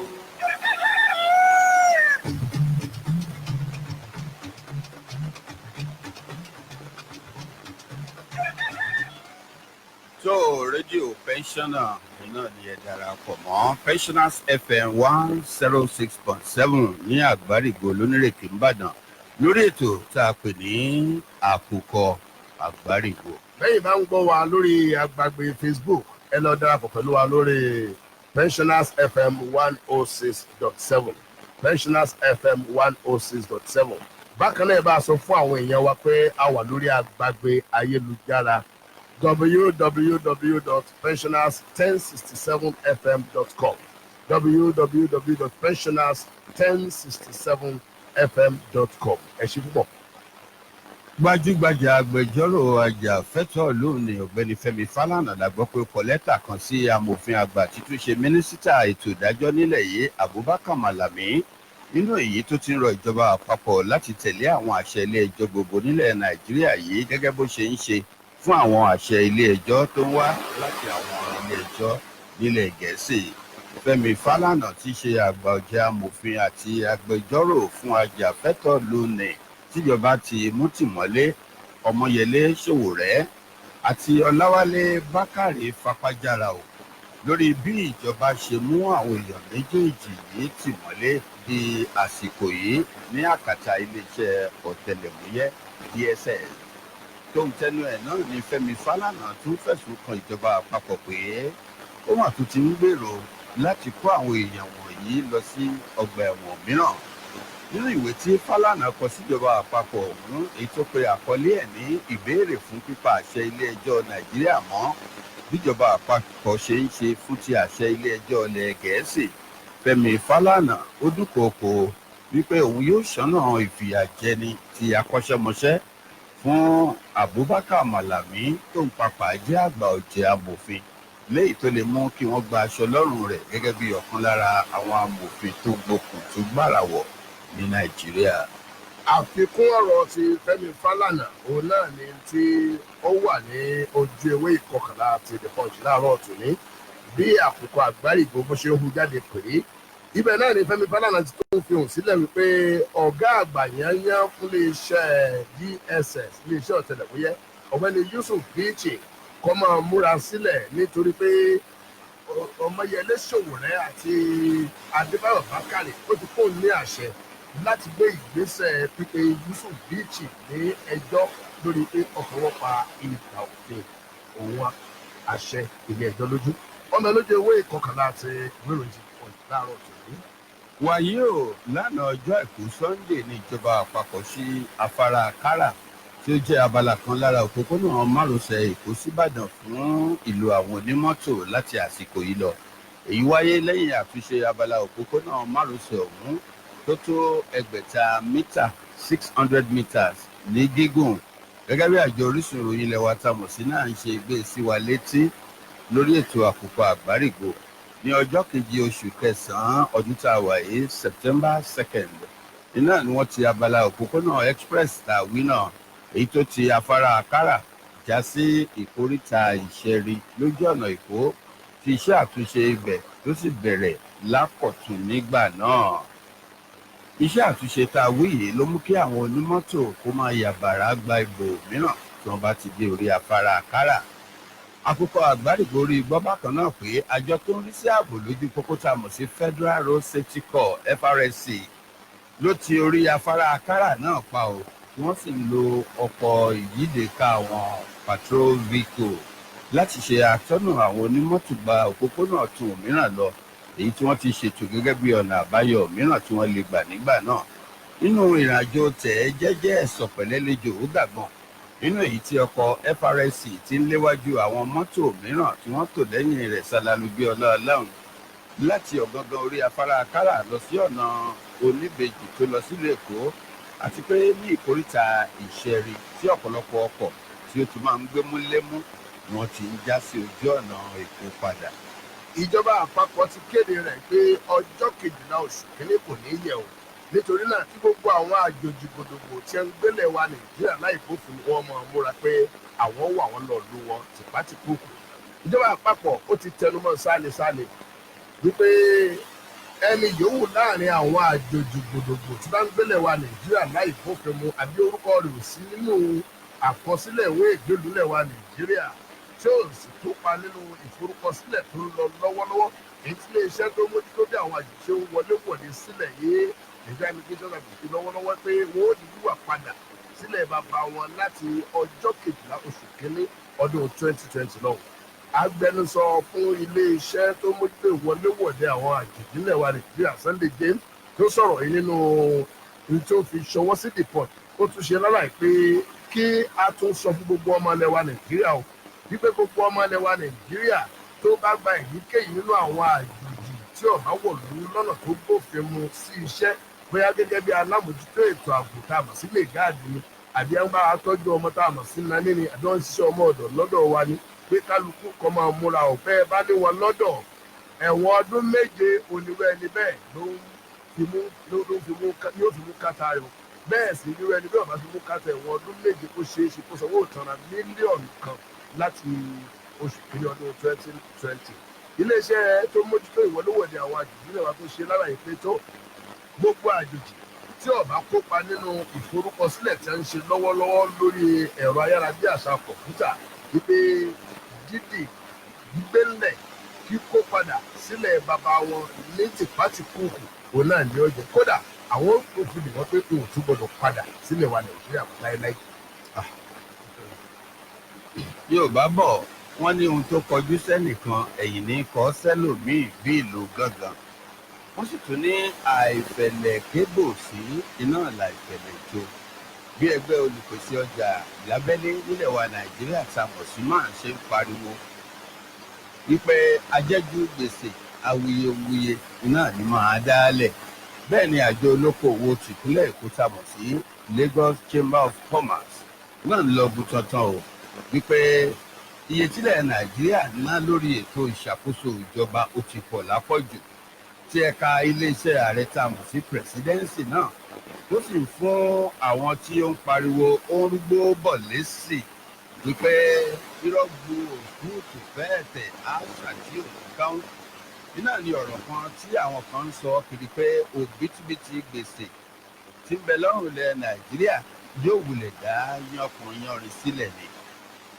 tó rédíò Pensioner náà ni ẹ darapọ̀ mọ́ Pensioners FM 106.7 ní Àgbárígo lónírèké Ìbàdàn lórí ètò tá a pè ní àkùkọ Àgbárígo. lẹ́yìn bá ń gbọ́ wa lórí agbègbè Facebook ẹ lọ darapọ̀ pẹ̀lú wa lórí Pensioners FM 106.7 Pensioners FM 106.7. bákan náà bá a sọ fún àwọn èèyàn wa pé a wà lórí agbègbè ayélujára www.pensioners1067fm.com www.pensioners1067fm.com ẹ ṣé púpọ̀. gbajúgbajà agbẹjọ́rò ajàfẹ́tọ̀ọ́ lónìí ọ̀gbẹ́ni Fẹ́mi Fálànà la gbọ́ pé ó kọ lẹ́tà kan sí amòfin àgbà títún ṣe mínísítà ètò ìdájọ́ nílẹ̀ yìí Abubakar Malami nínú èyí tó ti ń rọ ìjọba àpapọ̀ láti tẹ̀lé àwọn àṣẹ ilé ẹjọ́ gbogbo nílẹ̀ Nàìjíríà yìí gẹ́gẹ́ bó ṣe ń ṣe fún àwọn àṣẹ ilé ẹjọ́ tó ń wá láti àwọn ilé ẹjọ́ nílẹ̀ Gẹ̀ẹ́sì. Fẹ́mi Fálànà tí ṣe àgbà ọ̀jẹ̀ amòfin àti agbẹjọ́rò fún ajàfẹ́tọ̀ọ́ lónìí tíjọba ti mú tìmọ́lé Ọmọyẹlé Sowore àti Ọláwálé Bákàrè Fapájára o lórí bí ìjọba ṣe mú àwọn èèyàn méjèèjì yìí tìmọ́lé di àsìkò yìí ní àkàtà iléeṣẹ́ ọ̀tẹlẹ̀múyẹ́ DSS. tó ń tẹnu ẹ̀ náà ni Fẹ́mi Fálànà tún fẹ̀sùn kan ìjọba àpapọ̀ pé ó mà tún ti ń gbèrò láti kó àwọn èèyàn wọ̀nyí lọ sí ọgbà ẹ̀wọ̀n mìíràn. nínú ìwé tí Fálànà kọ síjọba àpapọ̀ ọ̀hún èyí tó pe àkọlé ẹ̀ ní ìbéèrè fún pípa àṣẹ ilé-ẹjọ́ Nàìjíríà mọ́ bíjọba àpapọ̀ ṣe ń ṣe fún ti àṣẹ ilé-ẹjọ́ ilẹ̀ Gẹ̀ẹ́sì, Fẹ́mi Fálànà ó dúnkòokò wípé òun yóò ṣọ́nà ìfìyàjẹni ti akọ́ṣẹ́mọṣẹ́ fún Abubakar Malami tó ń papà jẹ́ àgbà ọ̀jẹ̀ amòfin léyìí tó lè mú kí wọ́n gba aṣọ lọ́rùn rẹ̀ gẹ́gẹ́ bí ọ̀kan lára àwọn amòfin tó gbókùn tó gbàràwọ̀ ní Nàìjíríà. àfikún ọ̀rọ̀ ti Fẹ́mi Fálànà òun náà ni tí ó wà ní ojú ewé ìkọkànlá ti The Punch láàárọ̀ tòní bí àkókò Àgbáríjọ bó ṣe ń hu jáde pé ibẹ̀ náà ni Fẹ́mi Fálànà ti tó ń fi hàn sílẹ̀ wípé ọ̀gá àgbà yányán fún iléeṣẹ́ DSS iléeṣẹ́ ọ̀tẹlẹ̀múyẹ́ ọ̀gbẹ́ni Yusuf Bichi kó máa múra sílẹ̀ nítorí pé Ọmọyẹlé Sowore àti Adébáyọ̀ Bákàrè ó ti fóun ní àṣẹ láti gbé ìgbésẹ̀ pípé Yusuf Bichi ní ẹjọ́ lórí pé ọ̀fọwọ́pa ìgbà òfin òun àṣẹ ilé ẹjọ́ lójú ọmọ lójú ewé ìkọkànlá ti ìwé-ìròyìn láàárọ̀ tòní. wàyí o lánàá ọjọ́ àìkú Sunday ní ìjọba àpapọ̀ sí afárá Kárà tí ó jẹ́ abala kan lára òpópónà márosẹ̀ Èkó síbàdàn fún ìlò àwọn onímọ́tò láti àsìkò yìí lọ. èyí wáyé lẹ́yìn àtúnṣe abala òpópónà márosẹ̀ ọ̀hún tó tó 600 mítà 600 meters ní gígùn gẹ́gẹ́ bí àjọ orísun ìròyìn ilẹ̀ wa tamọ̀ sí náà ń ṣe gbé sí wa létí lórí ètò àkókò Àgbáríjọ ní ọjọ́ kejì oṣù kẹsàn-án ọdún tá a wà yìí September 2nd iná ni wọ́n ti abala òpópónà express tàwí náà èyí tó ti afárá Kárà já sí ìkóríta Ìṣẹ̀rí lójú ọ̀nà Èkó tí iṣẹ́ àtúnṣe ibẹ̀ tó sì bẹ̀rẹ̀ lákọ̀tún nígbà náà. iṣẹ́ àtúnṣe tá a wí yìí ló mú kí àwọn onímọ́tò kó máa yàbàrá gba ibò mìíràn tí wọ́n bá ti dé orí afárá Kárà. àkókò Àgbáríjọ orí gbọ́ bákan náà pé àjọ tó ń rí sí ààbò lójú pópó tá a mọ̀ sí Federal Road Safety Corps FRSC ló ti orí afárá Kárà náà pa ò tí wọ́n sì ń lo ọkọ̀ ìyídèéká àwọn patrol vehicle láti ṣe àtọ́nà àwọn onímọ́tò gba òpópónà ọ̀tún mìíràn lọ èyí tí wọ́n ti ṣètò gẹ́gẹ́ bí ọ̀nà àbáyọ mìíràn tí wọ́n lè gbà nígbà náà. nínú ìrìnàjò tẹ̀ jẹ́jẹ́ ẹ̀sọ̀ pẹ̀lẹ́lẹ́jọ ó dàgbọ̀n nínú èyí tí ọkọ̀ FRSC ti ń léwájú àwọn mọ́tò mìíràn tí wọ́n tò lẹ́yìn rẹ̀ ṣàlàlùgbé ọlọ́ọ̀lọ́run láti ọ̀gangan orí afárá Kárà lọ sí ọ̀nà Oníbejì tó lọ sílùú Èkó àti pé ní ìkóríta Ìṣẹ̀rí tí ọ̀pọ̀lọpọ̀ ọkọ̀ tí ó ti máa ń gbémú lémú wọn ti ń já sí ojú ọ̀nà Èkó padà. ìjọba àpapọ̀ ti kéde rẹ̀ pé ọjọ́ 12 oṣù kínní kò ní yẹ̀ o nítorí náà kí gbogbo àwọn àjòjì gbòdògbò tí ń gbélé wa Nàìjíríà láì bófin wọn máa múra pé àwọn wà wọn lọ lù wọn tìpátìkúùkù. ìjọba àpapọ̀ ó ti tẹnumọ́ sálesálè wípé ẹni yòówù láàrin àwọn àjòjì gbòdògbò tí bá ń gbélé wa Nàìjíríà láì bófin mu àbí orúkọ rẹ̀ ò sí nínú àkọsílẹ̀ ìwé ìgbélùlẹ̀ wa Nàìjíríà tí ó sì kópa nínú ìforúkọsílẹ̀ tó ń lọ lọ́wọ́lọ́wọ́ èyí tí iléeṣẹ́ tó mójútó bí àwọn àjèjì ń wọlé sílẹ̀ yìí Nigeria Immigration Service lọ́wọ́lọ́wọ́ pé wọ́n ó ní wíwà padà sílẹ̀ bàbá wọn láti ọjọ́ 12 oṣù kínní ọdún 2020 náà. agbẹnusọ fún iléeṣẹ́ tó mójútó ìwọléwọ̀de àwọn àjèjì nílẹ̀ wa Nàìjíríà Sunday James tó sọ̀rọ̀ yìí nínú ohun tó fi ṣọwọ́ sí The Punch ó tún ṣe lálàyé pé kí a tún sọ fún gbogbo ọmọ ilẹ̀ wa Nàìjíríà o wípé gbogbo ọmọ ilẹ̀ wa Nàìjíríà tó bá gba èyíkéyìí nínú àwọn àjòjì tí ó bá wọ̀ lórí lọ́nà tó bófin mu sí iṣẹ́ bóyá gẹ́gẹ́ bí alámòjútó ètò ààbò tá a mọ̀ sí lè gáàdì ni àbí ẹ̀ ń bá tọ́jú ọmọ tá a mọ̀ sí nání ni àbí wọ́n ń ṣiṣẹ́ ọmọ ọ̀dọ̀ lọ́dọ̀ wa ni pé kálukú kan máa múra ọ̀fẹ́ bá ní wọn lọ́dọ̀ ẹ̀wọ̀n ọdún 7 onírú ẹni bẹ́ẹ̀ ló fi mú kátà rẹ̀ bẹ́ẹ̀ sì irú ẹni bẹ́ẹ̀ bá fi mú kátà ẹ̀wọ̀n ọdún 7 kó ṣeé ṣe kó sanwó ìtanràn mílíọ̀nù kan láti oṣù kìíní ọdún 2020 iléeṣẹ́ tó mójútó ìwọlówọ̀de àwọn àjòjì náà wá tó ṣe lálàyé pé tó gbogbo àjòjì tí ó bá kópa nínú ìforúkọsílẹ̀ tí a ń ṣe lọ́wọ́lọ́wọ́ lórí ẹ̀rọ ayárabíàṣá kọ̀ǹpútà wípé dídì gbígbélẹ̀ kíkó padà sílẹ̀ bàbá wọn ní tìpátìkúùkù òun náà ní ọjọ́ kódà àwọn òfin ìwọ́n pé kò tún gbọdọ̀ padà sílẹ̀ wa Nàìjíríà láéláé. Yorùbá bọ̀ wọ́n ní ohun tó kọjú sẹ́nìkan ẹ̀yìn ní kọ́ sẹ́lòmíì bí ìlú gángan wọ́n sì tún ní àìfẹ̀lẹ̀ kébò sí iná láìfẹ̀lẹ̀ jó bí ẹgbẹ́ olùpèsè ọjà lábẹ́lé nílẹ̀ wa Nàìjíríà tamọ̀ sí máa ṣe ń pariwo wípé ajẹ́jú gbèsè awuyewuye náà ni máa dálẹ̀ bẹ́ẹ̀ ni àjọ olókoòwò tìpínlẹ̀ Èkó tamọ̀ sí Lagos Chamber of Commerce náà ń lọ́gùn tantan o wípé iye tílẹ̀ Nàìjíríà ná lórí ètò ìṣàkóso ìjọba ó ti pọ̀ lápọ̀jù tí ẹ̀ka iléeṣẹ́ ààrẹ tá a mọ̀ sí presidency náà ó sì ń fún àwọn tí ó ń pariwo ó ń gbó bọ̀ lésì wípé irọ́gbù òkúùtù fẹ́ẹ̀ tẹ̀ àṣà tí ò ní káwọn iná ni ọ̀rọ̀ kan tí àwọn kan ń sọ kiri pé òbítíbitì gbèsè tí ń bẹ lọ́rùn ilẹ̀ Nàìjíríà yóò wulẹ̀ dá yánpọnyánrin sílẹ̀ ni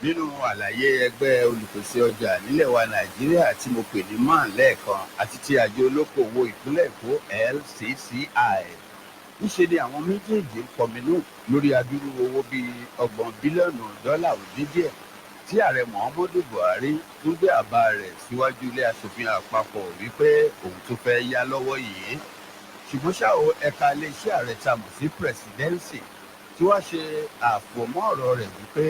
nínú àlàyé ẹgbẹ́ olùpèsè ọjà nílẹ̀ wa Nàìjíríà tí mo pè ní man lẹ́ẹ̀kan àti ti àjọ olókoòwò ìpínlẹ̀ Èkó LCCI níṣe ni àwọn méjèèjì ń kọminú lórí adúrú owó bíi $30 bílíọ̀nù òdín díẹ̀ tí ààrẹ Muhammadu Buhari tún gbé àbá rẹ̀ síwájú ilé aṣòfin àpapọ̀ wípé òun tó fẹ́ yá lọ́wọ́ yìí ṣùgbọ́n ṣá o ẹ̀ka iléeṣẹ́ ààrẹ tá a mọ̀ sí presidency tí wàá ṣe àfọ̀mọ́ ọ̀rọ̀ rẹ̀ wípé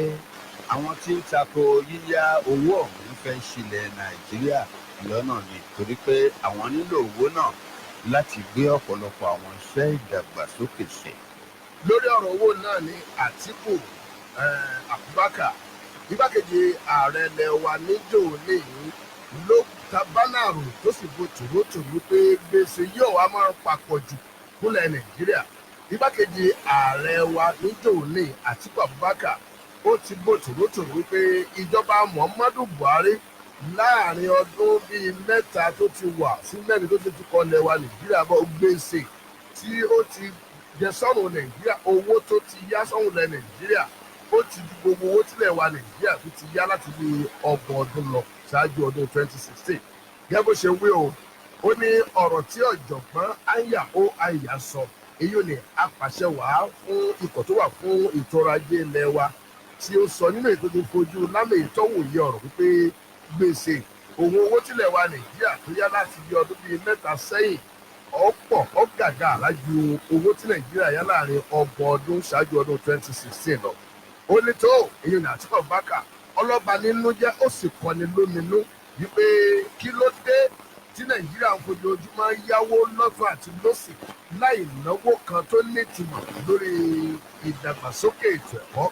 àwọn tí ń tako yíyá owó ọ̀hún fẹ́ ṣílẹ̀ Nàìjíríà lọ́nà ni torí pé àwọn nílò owó náà láti gbé ọ̀pọ̀lọpọ̀ àwọn iṣẹ́ ìdàgbàsókè ṣe. lórí ọ̀rọ̀ owó náà ni Àtíkù Abubakar igbákejì ààrẹ ilẹ̀ wa níjó níyìn ló ta bánàrù tó sì bo tòrótòró pé gbèsè yóò wá máa papọ̀ jù fúnlẹ̀ Nàìjíríà igbákejì ààrẹ wa níjó ní Àtíkù Abubakar ó ti bó tòrótòró wípé ìjọba Muhammadu Buhari láàrin ọdún bíi 3 tó ti wà sí 4 tó ti kọ́ ilẹ̀ wa Nàìjíríà bọ́ gbèsè tí ó ti jẹ sọ́run Nàìjíríà owó tó ti yá sọ́run ilẹ̀ Nàìjíríà ó ti ju gbogbo owó tílẹ̀ wa Nàìjíríà tó ti yá láti bí 30 ọdún lọ ṣáájú ọdún 2016 gẹ́gẹ́ bó ṣe wí o ó ní ọ̀rọ̀ tí ọ̀jọ̀gbọ́n Anya sọ èyí ò ní apàṣẹwàá fún ikọ̀ tó wà fún ètò ọrọ̀ ajé ilẹ̀ wa tí ó sọ nínú ètò tó fojú lámì ìtọ́wòye ọ̀rọ̀ wípé gbèsè òun owó tílẹ̀ wa Nàìjíríà tó yá láti bí ọdún bíi 3 sẹ́yìn ọ̀pọ̀ ọ̀gàgà alájú owó tí Nàìjíríà yá láàrin 30 ọdún ṣáájú ọdún 2016 lọ ó ní tó èyí ní Àtíkù Abubakar ọlọ́ba nínú jẹ́ ó sì kọ́ni lóminú wípé kí ló dé tí Nàìjíríà ń fojoojúmọ́ yáwó lọ́tún àti lósì láì náwó kan tó nítumọ̀ lórí ìdàgbàsókè ètò ẹ̀kọ́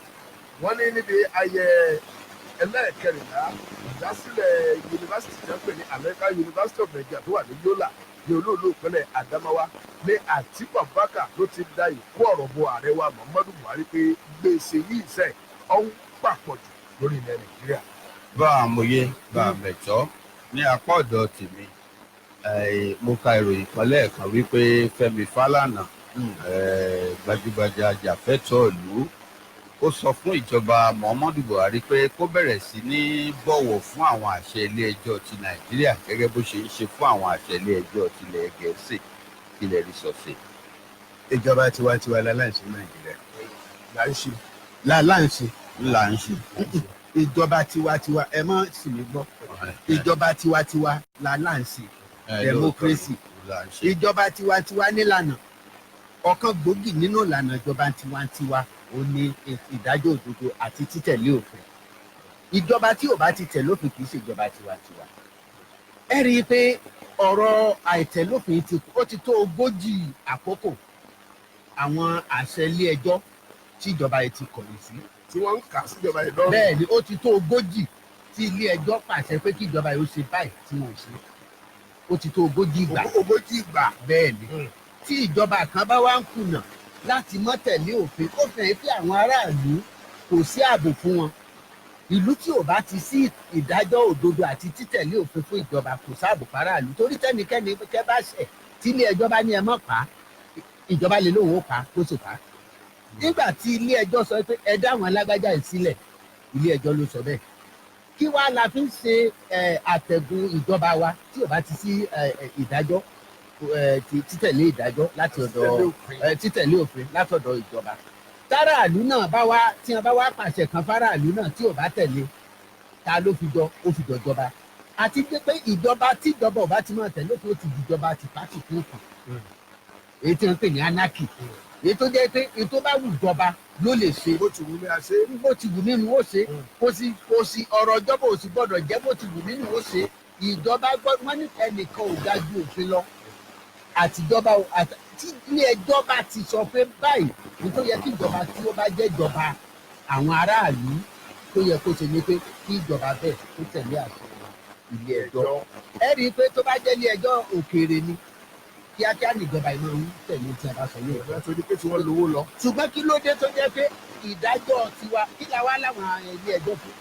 wọ́n ní níbi ayẹyẹ ẹlẹ́ẹ̀kẹrìnlá ìdásílẹ̀ yunifásitì tí wọ́n pè ní American University of Nigeria tó wà ní Yola ní olóòlù ìpínlẹ̀ Adamawa ní Àtíkù Abubakar ló ti da ìkó ọ̀rọ̀ bo ààrẹ wa Muhammadu Buhari pé gbèsè yìí sẹ́ ọ́n pàpọ̀ jù lórí ilẹ̀ Nàìjíríà. bá a mòye bá a mẹ̀tọ́ ní apá ọ̀dọ̀ tèmi mo ka ìròyìn kan lẹ́ẹ̀kan wípé Fẹ́mi Fálànà gbajúgbajà ajàfẹ́tọ̀ọ́ ìlú ó sọ fún ìjọba Muhammadu Buhari pé kó bẹ̀rẹ̀ sí ní bọ̀wọ̀ fún àwọn àṣẹ ilé ẹjọ́ ti Nàìjíríà gẹ́gẹ́ bó ṣe ń ṣe fún àwọn àṣẹ ilé ẹjọ́ tilẹ̀ Gẹ̀ẹ́sì tilẹ̀ rìsọ̀sì. ìjọba tiwantiwa láláǹṣe Nàìjíríà láláǹṣe ìjọba tiwantiwa ẹ má sì mí gbọ́ ìjọba tiwantiwa láláǹṣe democracy ìjọba tiwantiwa nílànà ọ̀kan gbòógì nínú ìlànà ìjọba tiwantiwa ó ní ìdájọ́ òdodo àti títẹ̀lé òfin ìjọba tí ò bá ti tẹ̀ lófin kì í ṣe ìjọba tiwantiwa. ẹ rí i pé ọ̀rọ̀ àìtẹ̀lófin ó ti tó 40 àkókò àwọn àṣẹ ilé ẹjọ́ tí ìjọba yìí ti kọ̀wé sí. tí wọ́n ń kà síjọba yìí lọ́rùn. bẹ́ẹ̀ ni ó ti tó 40 tí ilé ẹjọ́ pàṣẹ pé kí ìjọba yìí ó ṣe báyìí tí wọ́n ṣe. ó ti tó 40 ìgbà. 40 ìgbà. bẹ́ẹ̀ ni tí ìjọba kan bá wá ń kùnà láti mọ́ tẹ̀lé òfin ó fẹ́ pé àwọn aráàlú kò sí ààbò fún wọn. ìlú tí ò bá ti sí ìdájọ́ òdodo àti títẹ̀lé òfin fún ìjọba kò sáàbò fáráàlú torí tẹ́nikẹ́ni kẹ́ bá ṣẹ̀ tí ilé ẹjọ́ bá ní ẹ mọ́ pa á ìjọba lè lóun ó pa kó sì pa á. nígbà tí ilé ẹjọ́ sọ pé ẹ dá àwọn alágbájá yìí sílẹ̀ ilé ẹjọ́ ló sọ bẹ́ẹ̀. kí wàá la fi ń ṣe àtẹ̀gùn ìjọba wa tí ò bá ti sí ìdájọ́ títẹ̀lé ìdájọ́ láti ọ̀dọ̀ títẹ̀lé òfin látọ̀dọ̀ ìjọba. táràlú náà tí wọn bá wá pàṣẹ kan fáràlú náà tí ò bá tẹ̀lé ta ló fi jọ ó fi jọjọba. àti pé ìjọba tí ìjọba ò bá ti máa tẹ̀lé òfin ó ti dìjọba tìpátì kún kan èyí tí wọ́n pè ní anarchy èyí tó jẹ́ pé èyí tó bá wù jọba ló lè ṣe bó ti wù ní àṣẹ. bó ti wù nínú ó ṣe kò sí ọ̀rọ̀ ìjọba ò sì gbọ́dọ̀ jẹ́ bó ti wù nínú ó ṣe ìjọba wọ́n ní ẹnìkan ò ga ju òfin lọ àtijọba tí ilé ẹjọ́ bá ti sọ pé báyìí ní tó yẹ kí ìjọba tí ó bá jẹ́ ìjọba àwọn aráàlú tó yẹ kó ṣe ní pé kí ìjọba bẹ́ẹ̀ tó tẹ̀lé àṣẹ ilé ẹjọ́ ẹ rí i pé tó bá jẹ́ ilé ẹjọ́ òkèèrè ni kíákíá níjọba ìmọ̀ ń tẹ̀lé tí a bá sọ yóò ìgbà tó ní pé tí wọ́n lówó lọ. ṣùgbọ́n kí ló dé tó jẹ́ pé ìdájọ́ tiwa kí la wá láwọn ilé ẹjọ́ fún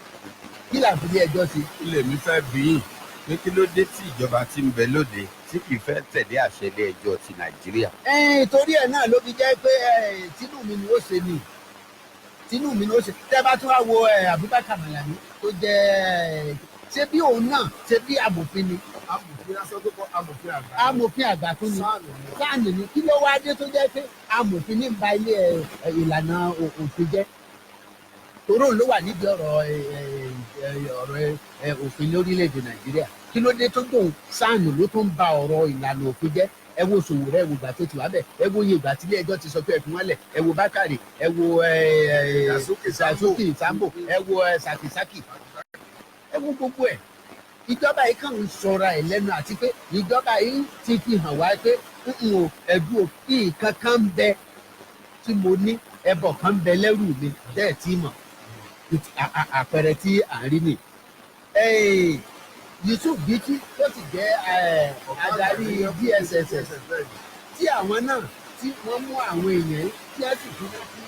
kí là ń fi ilé ẹjọ́ sí. ilé mi fẹ́ bí yìí pé kí ló dé tí ìjọba ti ń bẹ lóde tí kì í fẹ́ tẹ̀lé àṣẹ ilé ẹjọ́ ti Nàìjíríà. torí ẹ̀ náà ló fi jẹ́ pé tinú mi ni ó ṣe ni tinú mi ni ó ṣe tẹ́ bá tún wá wo Abubakar Malami tó jẹ́ ṣé bí òun náà ṣe bí amòfin ni. amòfin aṣọ tó kọ amòfin àgbà. amòfin àgbà tún ni sáànù ni kí ló wá dé tó jẹ́ pé amòfin ní ba ilé ìlànà òfin jẹ́ toró ló wà nídìí ọ̀rọ̀ òfin lórílẹ̀‐èdè Nàìjíríà kí ló dé tó dùn sáànù ló tún ba ọ̀rọ̀ ìlànà òfin jẹ́ ẹ wo Sowore ẹ wo ìgbà tó ti wà bẹ̀ ẹ wo iye ìgbà tí ilé ẹjọ́ ti sọ pé ẹ fi wọ́n lẹ̀ ẹ wo Bákàrè ẹ wo Dasuki Sambo ẹ wo Sakisaki ẹ wo gbogbo ẹ̀ ìjọba yìí kàn ń sọra ẹ̀ lẹ́nu àti pé ìjọba yìí ti fi hàn wá pé ẹ̀dùn òfin kankan ń bẹ tí mo ní ẹbọ kan ń bẹ lẹ́rù mi bẹ́ẹ̀ tí mọ̀ àpẹẹrẹ tí à ń rí nì. Yusuf Bichi tó ti jẹ́ adarí DSS tí àwọn náà tí wọ́n mú àwọn èèyàn tí wọ́n sì dúró sí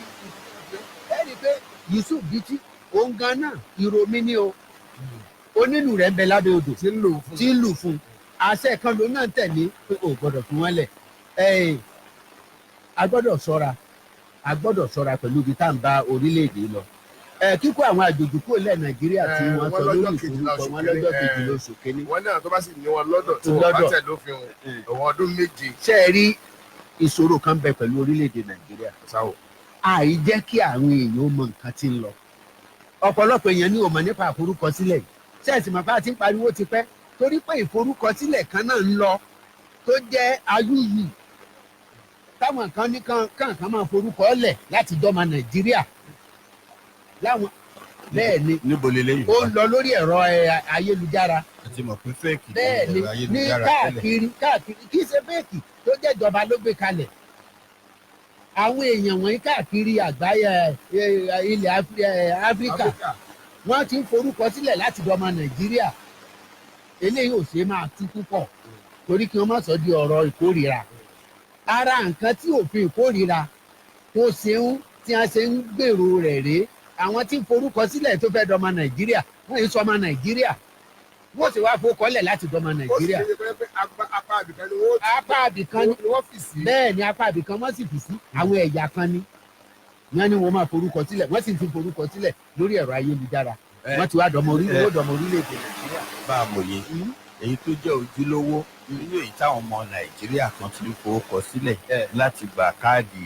ẹ̀rí pé Yusuf Bichi òun gan náà ìròmí ni o onínú rẹ̀ ń bẹ lábẹ́ odò tí ń lù fún àṣẹ kan ló náà tẹ̀lé pé ò gbọ́dọ̀ fún wọn lẹ̀ a gbọ́dọ̀ ṣọ́ra pẹ̀lú ibi tá à ń bá orílẹ̀-èdè lọ kíkó àwọn àjòjì kúrò lẹ̀ Nàìjíríà tí wọ́n sọ lórí ìforúkọ wọn lọ́jọ́ kejì lóṣù kínní. wọ́n náà tó bá sì ní wọn lọ́dọ̀ tí wọ́n bá tẹ̀ lófin ọ̀wọ́n ọdún méje. ṣé ẹ rí ìṣòro kan bẹ pẹ̀lú orílẹ̀-èdè Nàìjíríà sáwọ̀ àì jẹ́ kí àwọn èèyàn mọ nǹkan tí ń lọ ọ̀pọ̀lọpọ̀ èèyàn ní ò mọ̀ nípa àforúkọsílẹ̀ yìí ṣẹ́ẹ̀sì màbá ti ń pariwo ti pẹ́ torí pé ìforúkọsílẹ̀ kan náà ń lọ tó jẹ́ ayúyù táwọn kan ní kàn máa forúkọ lẹ̀ láti dọ́mọ Nàìjíríà láwọn bẹ́ẹ̀ ni níbo lélẹ́yìn ó ń lọ lórí ẹ̀rọ ayélujára àti mọ̀ pé fẹ́ẹ̀kì bẹ́ẹ̀ ni ní káàkiri kì í ṣe fẹ́ẹ̀kì tó jẹ́ ìjọba ló gbé kalẹ̀ àwọn èèyàn wọ̀nyí káàkiri àgbáyé ilẹ̀ Áfíríkà wọ́n ti ń forúkọ sílẹ̀ láti dọ́mọ Nàìjíríà eléyìí ò ṣe máa tú púpọ̀ torí kí wọ́n má sọ di ọ̀rọ̀ ìkórìíra ara nǹkan tí òfin ìkórìíra tó ṣeun tí wọ́n ṣe ń gbèrò rẹ̀ rèé àwọn tí ń forúkọ sílẹ̀ tó fẹ́ dọ́mọ Nàìjíríà wọ́n yìí sọmọ Nàìjíríà wọ́n sì wá fowókọ́lẹ̀ láti dọ́mọ Nàìjíríà. apá àbìkan ni wọ́n fi sí. bẹ́ẹ̀ ni apá àbìkan wọ́n sì fi sí àwọn ẹ̀yà kan ni wọ́n ní wọ́n máa forúkọ sílẹ̀ wọ́n sì ti forúkọ sílẹ̀ lórí ẹ̀rọ ayélujára wọ́n ti wá dọ́mọ orílẹ̀-èdè Nàìjíríà. bá a mọ̀ yẹn èyí tó jẹ́ ojúlówó nínú èyí táwọn ọmọ Nàìjíríà kan ti ń forúkọ sílẹ̀ láti gba káàdì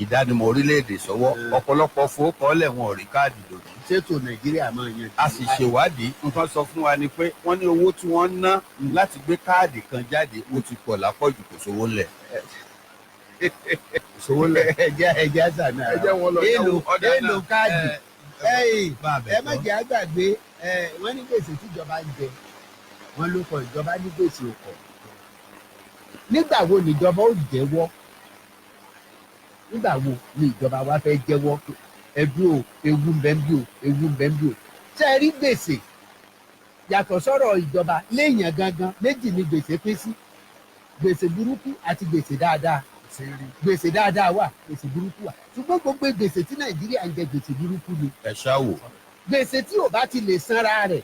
ìdánimọ̀ orílẹ̀-èdè sọ́wọ́ ọ̀pọ̀lọpọ̀ fowókọ́lẹ̀ wọn ò rí káàdì lòdì. ṣètò Nàìjíríà máa yan. a sì ṣèwádìí nǹkan sọ fún wa ni pé wọ́n ní owó tí wọ́n ná láti gbé káàdì kan jáde ó ti pọ̀ lápọ̀jù kò sówó lẹ̀. ẹjẹ sànà èlò káàdì ẹ má jẹ́ àgbàgbé wọ́n ní gbèsè tíjọba ń jẹ wọ́n ló kọ ìjọba ní gbèsè ọkọ̀ nígbà wo níjọba ó jẹ́wọ́ nígbà wo ni ìjọba wa fẹ́ jẹ́wọ́ ẹbí o ewu ń bẹ ń bí o ewu ń bẹ ń bí o ṣe é rí gbèsè yàtọ̀ sọ̀rọ̀ ìjọba léèyàn gangan méjì ni gbèsè pín sí gbèsè burúkú àti gbèsè dáadáa gbèsè dáadáa wà gbèsè burúkú wà ṣùgbọ́n gbogbo gbèsè tí nàìjíríà ń jẹ gbèsè burúkú ni. ẹ ṣáwò. gbèsè tí ò bá ti lè sanra rẹ̀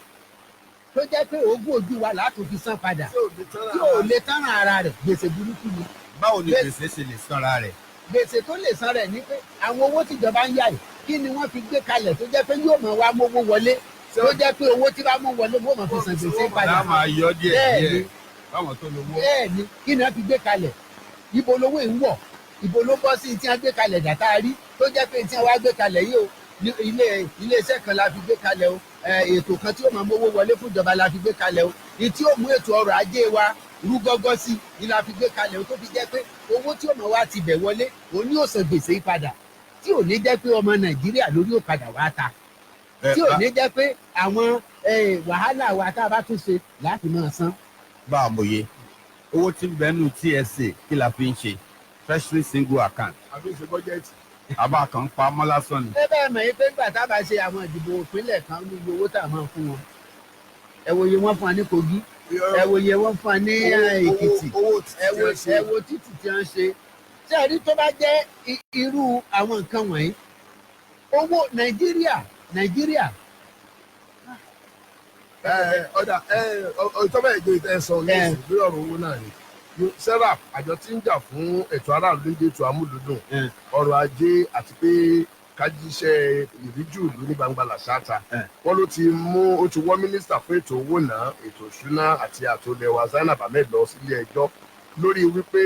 tó jẹ́ pé ogún ojú wa látò fi san padà tí ò lè tán ara rẹ̀ gbèsè burúkú ni. báwo ni gbèsè ṣe lè sanra rẹ̀. gbèsè tó lè san rẹ̀ ni pé àwọn owó tíjọba ń yá yìí kí ni wọ́n fi gbé kalẹ̀ tó jẹ́ pé yóò máa wá mówó wọlé tó jẹ́ pé owó tí bá mú wọlé wọ́n máa fi san gbèsè padà. bẹ́ẹ̀ni kí ni wọ́n fi gbé kalẹ̀ ibo lówó ń wọ̀ ibo ló bọ́ sí tí wọ́n gbé kalẹ̀ dàtà rí tó jẹ́ pé tí wọ́n wá gbé kalẹ̀ yìí o iléeṣẹ́ kan la fi gbé kalẹ̀ o ètò kan tí ó máa mówó wọlé fún ìjọba la fi gbé kalẹ̀ o ní tí ó mú ètò ọrọ̀ ajé wa rú gọ́gọ́ sí ni la fi gbé kalẹ̀ o tó fi jẹ́ pé owó tí ó máa wá ti bẹ̀ wọlé òun ni ó san gbèsè padà tí ò ní jẹ́ pé ọmọ nàìjíríà lórí òpadà wá ta tí ò ní jẹ́ pé àwọn wàhálà wa tá a bá tún ṣe láti máa san. bá a mòye owó tí ń bẹnu TSA kí la fi ń ṣe treasury single account. àbí ṣe bọ́jẹ́tì. àbá kan pa mọ́ lásán ni. ẹ bẹ́ẹ̀ mọ̀ yín pé nígbà tá a bá ṣe àwọn ìdìbò ìpínlẹ̀ kan ní iye owó tá a máa fún wọn ẹ wo iye wọn fún wa ní Kogi ẹ wo iye wọn fún wa ní Èkìtì ẹ wo títì tí wọ́n ṣe tí ẹ̀rí tó bá jẹ́ irú àwọn nǹkan wọ̀nyí owó Nàìjíríà. ọ̀dà ìtọ́bẹ̀ èdè ìtẹ̀sán ní ìsìnkú ọ̀rọ̀ owó náà ni serap àjọ tí ń jà fún ètò aráàlú ní ètò amúlùdùn ọrọ̀ ajé àti pé kájíṣẹ́ ìríjú ìlú ní gbangba làṣáta wọn ló ti wọ́ mínísítà fún ètò owó náà ètò ìṣúná àti àtòlẹwà Zainab Ahmed lọ sílé ẹjọ́ lórí wípé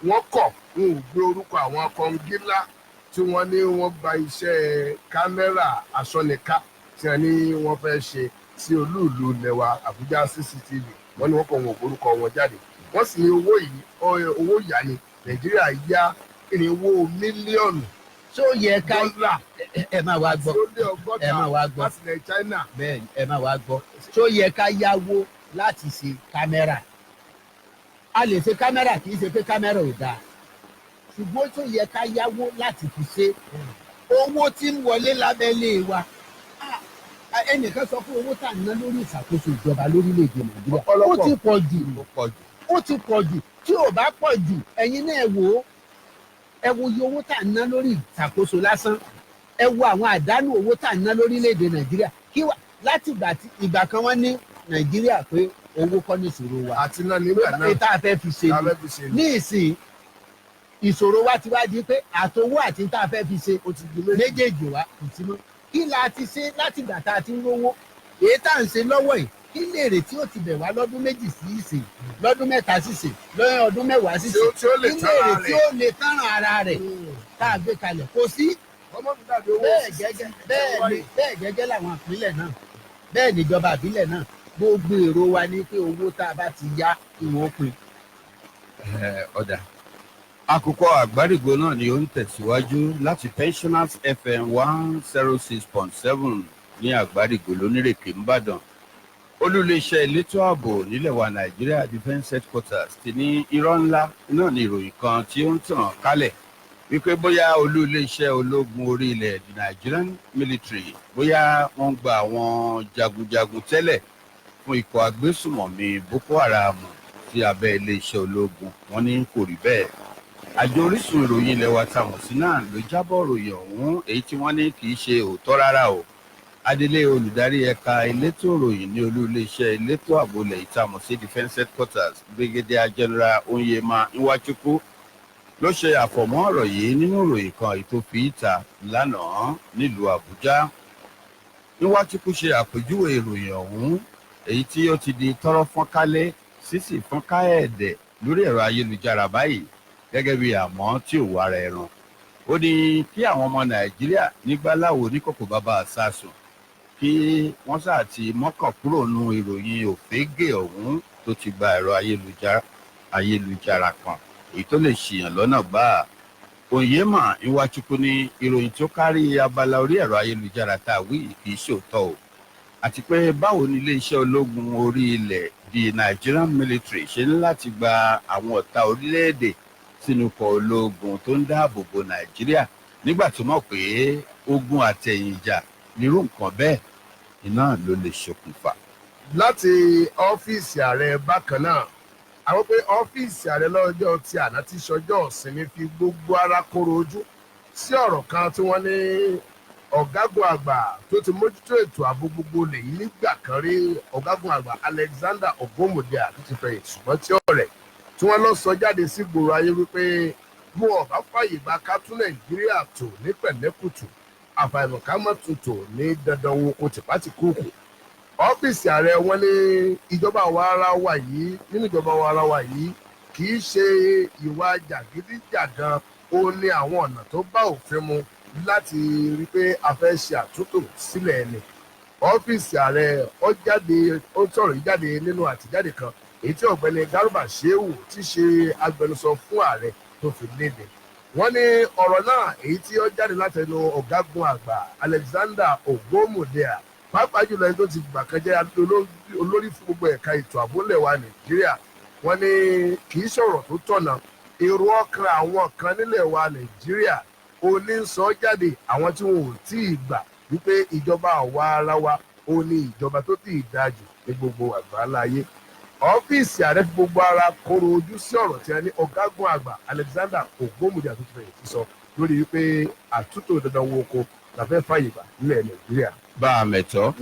wọ́n kọ̀ ń gbé orúkọ àwọn kọngílá tí wọ́n ní wọ́n gba iṣẹ́ kámẹ́rà aṣọ́nìká tí wọ́n ní wọ́n fẹ́ ṣe sí olúùlú lẹwa Àbújá CCTV wọ́n ní wọ́n kọ̀ wọn orúkọ wọn jáde wọ́n sì ní owó yìí owó yá ni Nàìjíríà yá irinwó mílíọ̀nù tó yẹ ká ẹ máa wá gbọ́ ẹ máa wá gbọ́ láti ilẹ̀ China bẹ́ẹ̀ ẹ máa wá gbọ́ tó yẹ ká yáwó láti ṣe kámẹ́rà a lè ṣe kámẹ́rà kì í ṣe pé kámẹ́rà ò dáa ṣùgbọ́n tó yẹ ká yáwó láti fi ṣe owó tí ń wọlé lábẹ́lé wa ẹnìkan sọ pé owó tá à ń ná lórí ìṣàkóso ìjọba lórílẹ̀‐èdè Nàìjíríà ó ti pọ̀ jù tí ò bá pọ̀ jù ẹ̀yin náà ẹ wo iye owó tá à ń ná lórí ìṣàkóso lásán ẹ wo àwọn àdánù owó tá à ń ná lórílẹ̀‐èdè Nàìjíríà láti ìgbà kan wọ́n ní Nàìjíríà pé owó kọ́ ní ìṣòro wa àti náà nígbà náà tá a fẹ́ fi ṣe ní ìsìn ìṣòro wa ti wá di pé àtowó àti tá a fẹ́ fi ṣe méjèèjì wa kò sí mọ́ kí la ti ṣe láti ìgbà tá a ti ń rówó èyí tá à ń ṣe lọ́wọ́ yìí kí lèrè tí ó ti bẹ̀ wá lọ́dún méjì sí ìsìn lọ́dún mẹ́ta sísìn lọ́dún ọdún mẹ́wàá sísìn kí lèrè tí ó lè tánràn ara rẹ̀ tá a gbé kalẹ̀ kò sí bẹ́ẹ̀ gẹ́gẹ́ làwọn ìpínlẹ̀ náà bẹ́ẹ̀ níjọba ìbílẹ̀ náà gbogbo èrò wa ní pé owó tá a bá ti yá ìwọ̀n pin. ọ̀dà àkókò àgbárígò náà ni ó ń tẹ̀síwájú láti Pensioners FM 106.7 ní àgbárígò lónírèké ńbàdàn olúléeṣẹ́ elétò ààbò nílẹ̀ wa Nàìjíríà Defence Headquarters ti ní irọ́ ńlá náà ní ìròyìn kan tí ó ń tàn kálẹ̀ wípé bóyá olúléeṣẹ́ ológun orí ilẹ̀ the Nigerian military bóyá wọ́n gba àwọn jagunjagun tẹ́lẹ̀ fún ikọ̀ agbésùmọ̀mí Boko Haram sí abẹ́ iléeṣẹ́ ológun wọn ní kò rí bẹ́ẹ̀ àjọ orísun ìròyìn ilẹ̀ wa tamọ̀ sí náà ló jábọ̀ ròyìn ọ̀hún èyí tí wọ́n ní kì í ṣe òótọ́ rárá o adelé olùdarí ẹ̀ka elétò ìròyìn ní olú iléeṣẹ́ elétò ààbò ilẹ̀ ìtamọ̀ sí Defence Headquarters Brigadier General Onyema Nwachukwu ló ṣe àfọ̀mọ́ ọ̀rọ̀ yìí nínú ìròyìn kan ètò fi ìta lánàá nílùú Àbújá Nwachukwu ṣe àpèjúwe ìròyìn ọ̀hún èyí tí ó ti di tọ́rọ́ fọ́nkálẹ̀ sísì fọ́nká ẹ̀dẹ̀ lórí ẹ̀rọ ayélujára báyìí gẹ́gẹ́ bí àmọ́ tí ò wá ara ẹran ó ní kí àwọn ọmọ Nàìjíríà nígbàláwo níkòkò bàbá àsásùn kí wọ́n sáà ti mọ́kàn kúrò nú ìròyìn òfégè ọ̀hún tó ti gba ẹ̀rọ ayélujára kan èyí tó lè ṣìyàn lọ́nà gbáà Onyema Iwachukwu ní ìròyìn tó kárí abala orí ẹ̀rọ ayélujára tá a wí kì í ṣòótọ́ o àti pé báwo ni iléeṣẹ́ ológun orí ilẹ̀ di Nigerian military ṣe ní láti gba àwọn ọ̀tá orílẹ̀-èdè sínú ikọ̀ ológun tó ń dáàbò bo Nàìjíríà nígbà tó mọ̀ pé ogun àtẹ̀yìnjà nírú nǹkan bẹ́ẹ̀ iná ló lè ṣokùnfà. láti ọ́fíìsì ààrẹ bákan náà àwọn pé ọ́fíìsì ààrẹ lọ́jọ́ tí àná ti ṣọjọ́ ìsinmi fi gbogbo ara kóró ojú sí ọ̀rọ̀ kan tí wọ́n ní ọ̀gágun àgbà tó ti mójútó ètò ààbò gbogbo lè yí nígbà kan rí ọ̀gágun àgbà Alexander Ogbomodia tó ti fẹ̀yìntì ṣùgbọ́n tí ọ̀rẹ́ tí wọ́n lọ sọ jáde sí gbòòrò ayé wípé bí wọn bá fàyè gba ká tún Nàìjíríà tò ní pẹ̀lẹ́kùtù àfàìmọ̀ ká má tún tò ní dandan wo kò tìpátìkúùkù. ọ́fíìsì ààrẹ wọn ní ìjọba àwa ara wa yìí nínú ìjọba àwa ara wa yìí kì í ṣe ìwà jàgídíjàgan ó ní àwọn ọ̀nà tó bá òfin mu láti rí i pé a fẹ́ ṣe àtúntò sílẹ̀ ni. ọ́fíìsì ààrẹ ó sọ̀rọ̀ yìí jáde nínú àtijáde kan èyí tí ọ̀gbẹ́ni Garba Shehu ti ṣe agbẹnusọ fún ààrẹ tó fi léde. wọ́n ní ọ̀rọ̀ náà èyí tí ó jáde látẹnu ọ̀gágun àgbà Alexander Ogbomodia pàápàá jùlọ ẹni tó ti gbà kan jẹ́ olórí fún gbogbo ẹ̀ka ètò àbólẹ̀ wa Nàìjíríà wọ́n ní kì í ṣọ̀rọ̀ tó tọ̀nà èrò ọkàn àwọn kan nílẹ̀ wa Nàìjíríà ó ní sọ jáde àwọn tí wọn ò tí ì gbà wípé ìjọba àwa ara wa ó ní ìjọba tó tí ì dáa jù ní gbogbo àgbáláyé. ọ́fíìsì ààrẹ fi gbogbo ara kóró ojú sí ọ̀rọ̀ tí a ní ọ̀gágun àgbà Alexander Ogbomodia tó ti fẹ̀yìntì sọ lórí wípé àtúntò dandan wo oko la fẹ́ fàyè gbà nílẹ̀ Nàìjíríà. bá a mẹ̀tọ́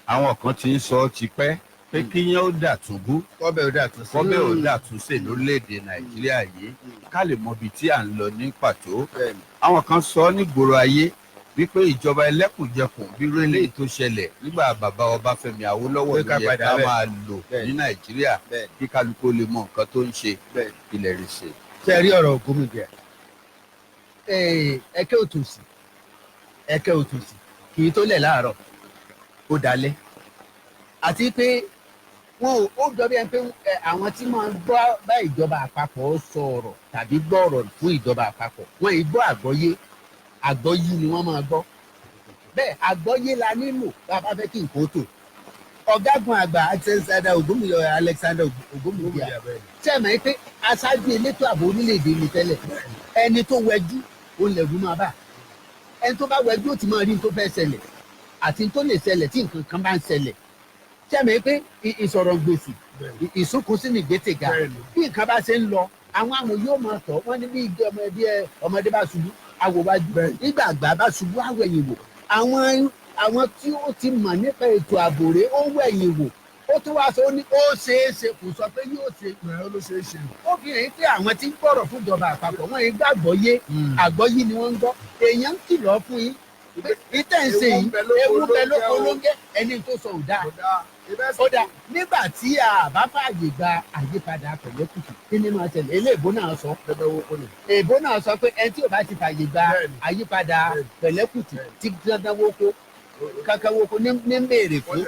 àwọn kan ti ń sọ tipẹ́ pé kíyàn ó dàtúnbú kọ́bẹ̀ ó dàtúnṣe lórílẹ̀‐èdè Nàìjíríà yìí ká lè mọ ibi tí à ń lọ ní pàtó. àwọn kan sọ nígboro ayé wípé ìjọba ẹlẹ́kùnjẹkùn bírú eléyìí tó ṣẹlẹ̀ nígbà bàbá Ọbáfẹ́mi Awólọ́wọ̀ ló yẹ ká máa lò ní Nàìjíríà kí kálukú lè mọ nǹkan tó ń ṣe ilẹ̀ rẹ̀ ṣe. ṣe rí ọ̀rọ̀ Ogbomodia ẹ̀kẹ́ òtòṣì kì í tó lẹ̀ láàárọ̀ ó dalẹ̀ àti pé wọn ó jọ bí ẹni pé àwọn tí máa ń gbọ́ bá ìjọba àpapọ̀ sọ̀rọ̀ tàbí gbọ́ ọ̀rọ̀ fún ìjọba àpapọ̀ wọn ì gbọ́ àgbọ́yé ni wọ́n máa gbọ́ bẹ́ẹ̀ àgbọ́yé la nílò bá a bá fẹ́ kí nǹkan tó ọ̀gágun àgbà Alexander Ogbomodia sẹ́mi pé aṣáájú elétò ààbò orílẹ̀-èdè ni tẹ́lẹ̀ ẹni tó wẹjú òun lẹ̀rú máa bá ẹni tó bá wẹjú ó ti máa rí ní tó fẹ́ ṣẹlẹ̀ àti tó lè ṣẹlẹ̀ tí nǹkan kan bá ń ṣẹlẹ̀ sẹ́mi pé ìsọ̀rọ̀ gbèsè ìsúnkúnsí ní gbèsèga bí nǹkan bá ṣe ń lọ àwọn àmọ̀ yóò máa tọ̀ wọ́n ní bí ọmọdé bá ṣubú àwòwájú nígbà àgbà bá ṣubú àwẹ̀yìn wò àwọn tí ó ti mọ̀ nípa ètò ààbò rẹ̀ ó wẹ̀yìn wò ó tún wá sọ ó ní ó ṣeé ṣe kò sọ pé yóò ṣe ó fi hàn pé àwọn tí ń gbọ́rọ̀ fún ìjọba àpapọ̀ wọ́n yìí gbàgbọ́yé àgbọ́yé ni wọ́n ń gbọ́ èèyàn ń kìlọ̀ fún yín ìtẹ̀ ń ṣe yìí ewu bẹ lóko lóńgẹ́ ẹni tó sọ ò dáa ó dáa nígbà tí a bá fààyè gba àyípadà pẹ̀lẹ́kùtù kí ni máa ṣẹlẹ̀ eléèbó náà sọ èèbó náà sọ pé ẹni tí ò bá ti fààyè gba àyípadà pẹ̀lẹ́kùtù ti dandan woko kankan woko ní mbèrè fún.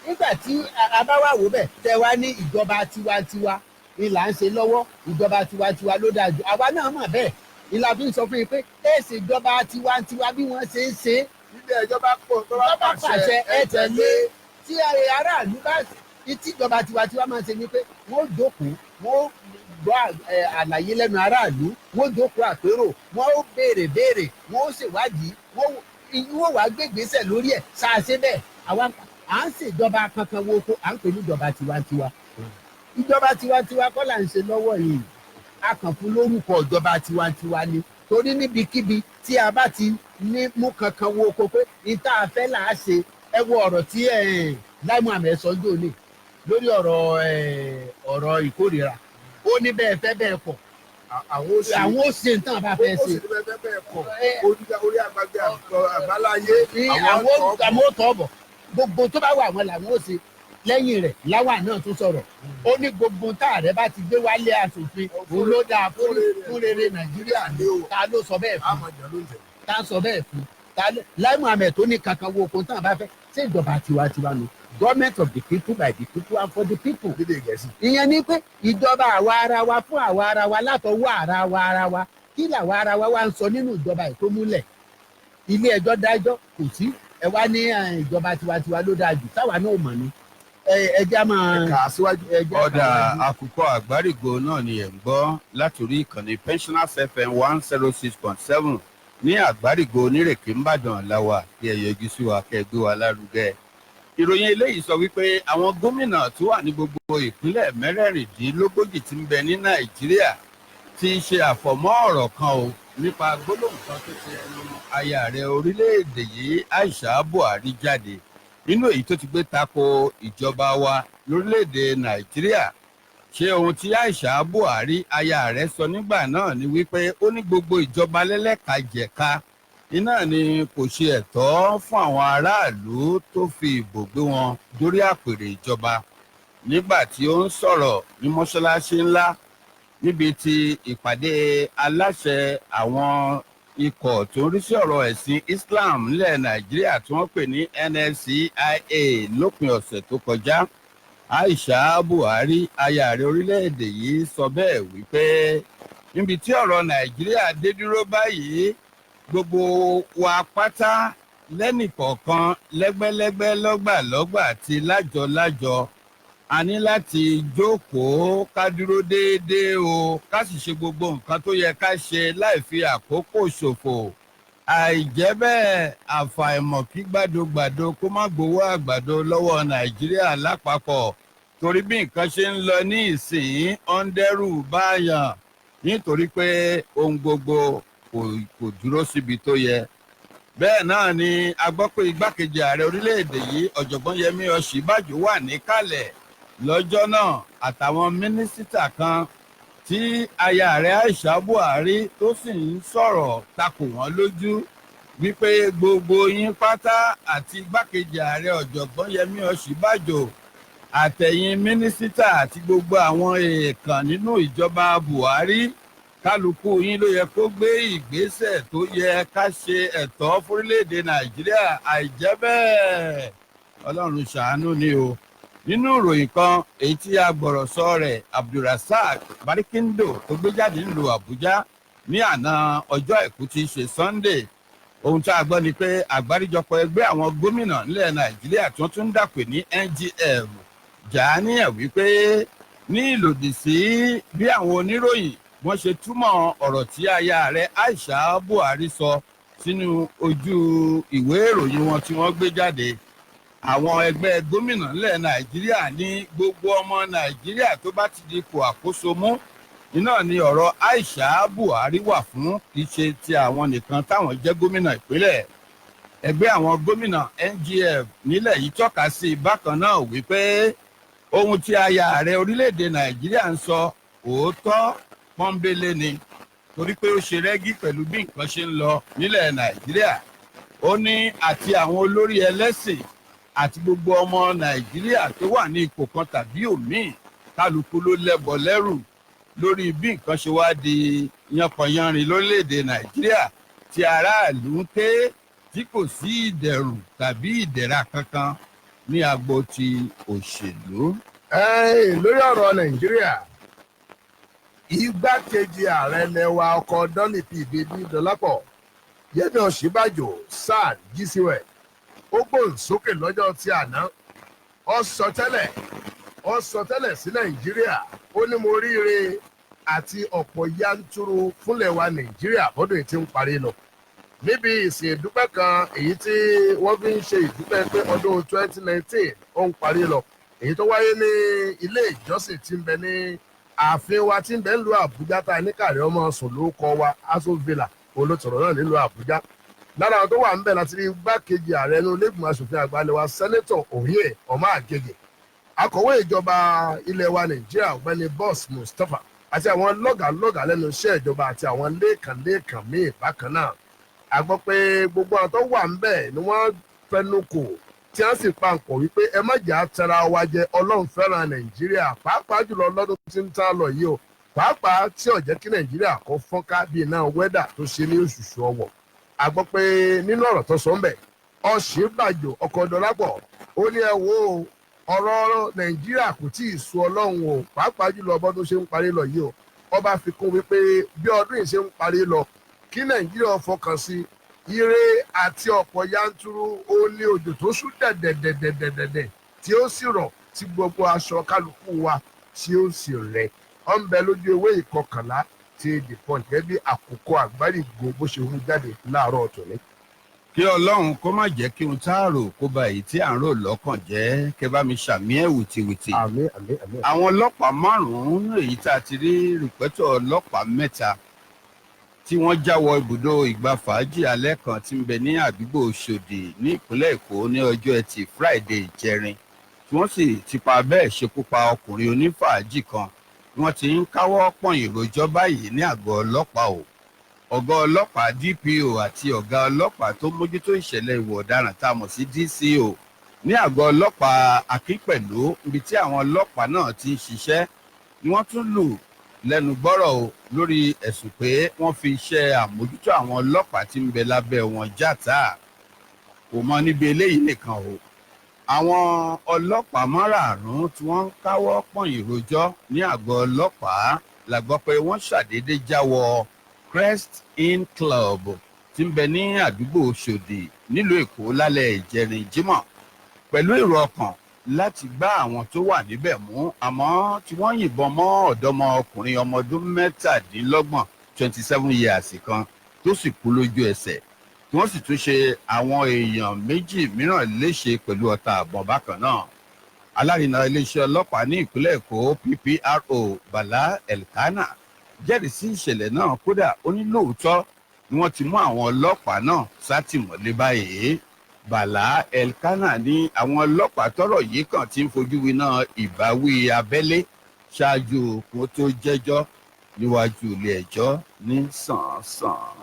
nígbà tí a bá wà wò bẹ́ẹ̀ tẹ wá ní ìjọba tiwantiwa ni là ń ṣe lọ́wọ́ ìjọba tiwantiwa ló dáa jù àwa náà mọ̀ bẹ́ẹ̀ ìlà fi ń sọ fún yín pé èsì ìjọba tiwantiwa bí wọ́n ṣe ń ṣe ilé ẹjọba pọ̀ tó bá pàṣẹ ẹ tẹ̀lé tí aráàlú bá tíjọba tiwantiwa máa ń ṣe ni pé wọ́n jókòó wọ́n gbọ́ àlàyé lẹ́nu aráàlú wọ́n jókòó àpérò wọ́n béèrè wọ́n ṣèwádìí wọ́n wá gbégbèsè lórí ẹ̀ ṣáàṣe bẹ́ẹ̀ àwa à ń ṣèjọba kankan wo ko à ń pè ní ìjọba tiwantiwa ìjọba tiwantiwa kọ́ là ń ṣe lọ́wọ́ yìí a kàn fún lórúkọ ìjọba tiwantiwa ni torí níbikíbi tí a bá ti ní mú kankan wo ko pé ìta àfẹ́ là á ṣe ẹ wo ọ̀rọ̀ tí Lai Muhammed sọ jò ní lórí ọ̀rọ̀ ìkórìíra ó ní bẹ́ẹ̀ fẹ́ bẹ́ẹ̀ pọ̀ àwọn ó ṣe nǹkan bá fẹ́ ṣe orí àgbàgbé àbáláyé àwọn ó tọ́ bọ̀ gbogbo tó bá wà wọn làwọn ó ṣe lẹ́yìn rẹ̀ láwà náà tún sọ̀rọ̀ ó ní gbogbo táàrẹ bá ti gbé wálé aṣòfin òun ló dáa fún rere Nàìjíríà ní ta ló sọ bẹ́ẹ̀ fún ta sọ bẹ́ẹ̀ fún Lai Muhammed tó ní kankan wo okun tán bá fẹ́ ṣé ìjọba tiwantiwa nù government of the people, by the people and for the people. lédè Gẹ̀ẹ́sì. ìyẹn ni pé ìjọba àwa ara wa fún àwa ara wa látọwọ́ ara wa kí làwa ara wa wá ń sọ nínú ìjọba ètò múlẹ̀ ilé ẹjọ́ dájọ́ kò sí ẹ wá ní ìjọba tiwantiwa ló dáa jù táwa náà mọ̀ ni ẹja máa kà á síwájú. ọ̀dà àkùkọ àgbárígo náà ni ẹ̀ ń gbọ́ látòrí ìkànnì Pensioners FM 106.7 ní àgbárígo onírèké ńbàdàn làwà kí ẹ yọjú sí wa kẹ́ ẹ gbé wa lárugẹ. ìròyìn eléyìí sọ wípé àwọn gómìnà tó wà ní gbogbo ìpínlẹ̀ mẹ́rẹ̀ẹ̀rìndínlógójì tí ń bẹ ní Nàìjíríà ti ṣe àfọ̀mọ́ ọ̀rọ̀ kan o nípa gbólóhùn kan tó ṣe ẹnu aya ààrẹ orílẹ̀-èdè yìí Aisha Buhari jáde nínú èyí tó ti gbé tako ìjọba wa lórílẹ̀-èdè Nàìjíríà. ṣé ohun tí Aisha Buhari aya rẹ̀ sọ nígbà náà ni wípé ó ní gbogbo ìjọba lẹ́lẹ́kajẹ̀ka iná ni kò ṣe ẹ̀tọ́ fún àwọn aráàlú tó fi ìbò gbé wọn dórí àpèrè ìjọba nígbà tí ó ń sọ̀rọ̀ ní mọ́ṣáláṣí ńlá níbi tí ìpàdé aláṣẹ àwọn ikọ̀ tó ń rí sí ọ̀rọ̀ ẹ̀sìn Islam nílẹ̀ Nàìjíríà tí wọ́n pè ní NSCIA lópin ọ̀sẹ̀ tó kọjá. Aisha Buhari aya ààrẹ orílẹ̀-èdè yìí sọ bẹ́ẹ̀ wípé níbi tí ọ̀rọ̀ Nàìjíríà dé dúró báyìí gbogbo wa pátá lẹ́nìkọ̀ọ̀kan lẹ́gbẹ́lẹ́gbẹ́ lọ́gbàlọ́gbà àti lájọ-lájọ a ní láti jókòó ká dúró déédéé o ká sì ṣe gbogbo nǹkan tó yẹ ká ṣe láì fi àkókò ṣòfò àìjẹ́ bẹ́ẹ̀ àfàìmọ̀ kí gbàdógbàdó kó má gbowó àgbàdo lọ́wọ́ Nàìjíríà lápapọ̀ torí bí nǹkan ṣe ń lọ ní ìsìn ọ̀ndẹ́rù báyàn nítorí pé ohun gbogbo kò dúró síbi tó yẹ. bẹ́ẹ̀ náà ni a gbọ́ pé igbákejì ààrẹ orílẹ̀-èdè yìí ọ̀jọ̀gbọ́n Yẹmí Ọ̀ṣínbàjò wà níkàlẹ̀ lọ́jọ́ náà àtàwọn mínísítà kan tí aya rẹ̀ Aisha Buhari tó sì ń sọ̀rọ̀ takò wọ́n lójú wípé gbogbo yín pátá àti igbákejì ààrẹ ọ̀jọ̀gbọ́n Yẹmí Ọ̀ṣínbàjò àtẹ̀yìn mínísítà àti gbogbo àwọn èèkàn nínú ìjọba Buhari kálukú yín ló yẹ kó gbé ìgbésẹ̀ tó yẹ ká ṣe ẹ̀tọ́ fórílẹ̀-èdè Nàìjíríà àìjẹ́ bẹ́ẹ̀ Ọlọ́run ṣàánú ni o. nínú ìròyìn kan èyí tí agbọ̀rọ̀sọ rẹ̀ Abdulrasaq Barikindo tó gbé jáde nílùú Àbújá ní àná ọjọ́ àìkú tí í ṣe Sunday ohun tí a gbọ́ ni pé àgbáríjọpọ̀ ẹgbẹ́ àwọn gómìnà nílẹ̀ Nàìjíríà tí wọ́n tún ń dàpè ní NGF jà á níyàn wípé ní ìlòdì sí bí àwọn oníròyìn wọ́n ṣe túmọ̀ ọ̀rọ̀ tí aya rẹ̀ Aisha Buhari sọ sínú ojú ìwé ìròyìn wọn tí wọ́n gbé jáde. àwọn ẹgbẹ́ gómìnà nílẹ̀ Nàìjíríà ní gbogbo ọmọ Nàìjíríà tó bá ti di ipò àkóso mú iná ni ọ̀rọ̀ Aisha Buhari wà fún kì í ṣe ti àwọn nìkan táwọn jẹ́ gómìnà ìpínlẹ̀. ẹgbẹ́ àwọn gómìnà NGF nílẹ̀ yìí tọ́ka sí bákan náà wípé ohun tí aya ààrẹ orílẹ̀-èdè Nàìjíríà ń sọ òótọ́ pọ́nbélé ni torí pé ó ṣe rẹ́gí pẹ̀lú bí nǹkan ṣe ń lọ nílẹ̀ Nàìjíríà. ó ní àti àwọn olórí ẹlẹ́sìn àti gbogbo ọmọ Nàìjíríà tó wà ní ipò kan tàbí òmíì kálukú ló lẹ́bọ lẹ́rù lórí bí nǹkan ṣe wá di yanpanyanrin lórílẹ̀‐èdè Nàìjíríà tí aráàlú ń ké tí kò sí ìdẹ̀rùn tàbí ìdẹ̀ra kankan ní agbo ti òṣèlú. lórí ọ̀rọ̀ Nàìjíríà igbákejì ààrẹ lẹwa ọkọ̀ Dolly P. Ìbídí Dọlápọ̀ Yẹmí Ọ̀ṣínbàjò SAN GCWE ó gbóhùn sókè lọ́jọ́ tí àná ó sọ tẹ́lẹ̀ sí Nàìjíríà ó ní mo ríire àti ọ̀pọ̀ yanturu fúnlẹ̀ wa Nàìjíríà bọ́dún tí ń parí lọ níbi ìsìn ìdúpẹ́ kan èyí tí wọ́n fi ń ṣe ìdúpẹ́ pé ọdún 2019 ó ń parí lọ èyí tó wáyé ní ilé ìjọsìn tí ń bẹ ní ààfin wa tí ń bẹ nílùú Àbújá tá a ní kàrí ọmọ sùn lórúkọ wa Aso Villa olótọ̀rọ̀ náà nílùú Àbújá. lára àwọn tó wà ń bẹ̀ láti rí igbákejì ààrẹ ní ilé-ìgbìmọ̀ asòfin àgbà ilẹ̀ wa sẹ́nẹ́tọ̀ Oye Ọmọ Àgègè akọ̀wé ìjọba ilẹ̀ wa Nàìjíríà ọ̀gbẹ́ni Boss Mustapha àti àwọn lọ́gàálọ́gàá lẹ́nu iṣẹ́ ìjọba àti àwọn lẹ́ẹ̀kan míì bákan náà. a gbọ́ pé gbogbo àwọn tó wà ń bẹ̀ ni wọ́n fẹnu kò tí wọ́n sì pa nǹkan wípé ẹ má jà tara wa jẹ Ọlọ́run fẹ́ràn Nàìjíríà pàápàá jùlọ lọ́dún tí ń tá lọ yìí o pàápàá tí ó jẹ́ kí Nàìjíríà kó fọ́nká bíi iná wẹ́dà tó ṣe ní Òṣùṣù Ọ̀wọ̀. a gbọ́ pé nínú ọ̀rọ̀ tó sọ ń bẹ̀ Ọ̀ṣínbàjò ọkọ̀ Dọlápọ̀ ó ní ẹ wo ọ̀rọ̀ nàìjíríà kò tí ì sú ọlọ́run o pàápàá jùlọ ọbọ̀ tó ṣe ń parí lọ yìí o ọba fi kún wípé bí ọdún yìí ṣe ń parí lọ kí nàìjíríà fọkàn sí ire àti ọ̀pọ̀ yanturu ó ní òjò tó ṣú dẹ̀dẹ̀dẹ̀dẹ̀dẹ̀dẹ̀ tí ó sì rọ̀ tí gbogbo aṣọ kálukú wa tí ó sì rẹ̀ ọ̀ ń bẹ lójú ewé ìkọkànlá ti The Punch gẹ́gẹ́ bí àkókò àgbárígo bó ṣe hu jáde láàárọ̀ tòní. kí ọlọ́run kó má jẹ́ kí n tá a rò kó ba èyí tí à ń rò lọ́kàn jẹ́ kẹ́ bá mi ṣàmì ẹ̀ wìtìwìtì. àmín àmín àmín. àwọn ọlọ́pàá márùn-ún èyí tá a ti rí rìpẹ́tọ̀ ọlọ́pàá mẹ́ta tí wọ́n já wọ ibùdó ìgbà fàájì alẹ́ kan tí ń bẹ ní àdúgbò Ṣòdì ní ìpínlẹ̀ Èkó ní ọjọ́ Ẹtì Friday ìjẹrin tí wọ́n sì ti pa bẹ́ẹ̀ ṣekú pa ọkùnrin onífàájì kan tí wọ́n ti ń káwọ́ pọ̀nyìn rojọ́ báyìí ní àgọ́ ọlọ́pàá o. ọ̀gá ọlọ́pàá DPO àti ọ̀gá ọlọ́pàá tó mójútó ìṣẹ̀lẹ̀ ìwà ọ̀daràn tá a mọ̀ sí DCO ní àgọ́ ọlọ́pàá Akínpẹ̀lú ibi tí àwọn ọlọ́pàá náà ti ń ṣiṣẹ́ ni wọ́n tún lù lẹ́nu gbọ́rọ̀ o lórí ẹ̀sùn pé wọ́n fi iṣẹ́ àmójútó àwọn ọlọ́pàá tí ń bẹ lábẹ́ wọn játa. kò mọ níbi eléyìí nìkan o àwọn ọlọ́pàá márààrún tí wọ́n ń káwọ́ pọ̀nyìn rojọ́ ní àgọ́ ọlọ́pàá la gbọ́ pé wọ́n ṣàdédé já wọ Crest Inn Club tí ń bẹ ní àdúgbò Ṣòdì nílùú Èkó lálẹ́ ìjẹrin Jímọ̀ pẹ̀lú èrò ọkàn láti gbá àwọn tó wà níbẹ̀ mú àmọ́ tí wọ́n yìnbọn mọ́ ọ̀dọ́mọkùnrin ọmọ ọdún 27 years kan tó sì kú lójú ẹsẹ̀ tí wọ́n sì tún ṣe àwọn èèyàn méjì mìíràn léṣe pẹ̀lú ọta àbọ̀n bákan náà. alárinà iléeṣẹ́ ọlọ́pàá ní ìpínlẹ̀ Èkó PPRO Bala Elkana jẹ́rìí sí ìṣẹ̀lẹ̀ náà kódà ó ní lóòótọ́ ni wọ́n ti mú àwọn ọlọ́pàá náà sátìmọ́lé báyìí. Bala Elkana ní àwọn ọlọ́pàá tọ́rọ̀ yìí kàn ti ń fojú winá ìbáwí abẹ́lé ṣáájú kó tó jẹ́jọ́ níwájú ilé ẹjọ́ ní sàn-án.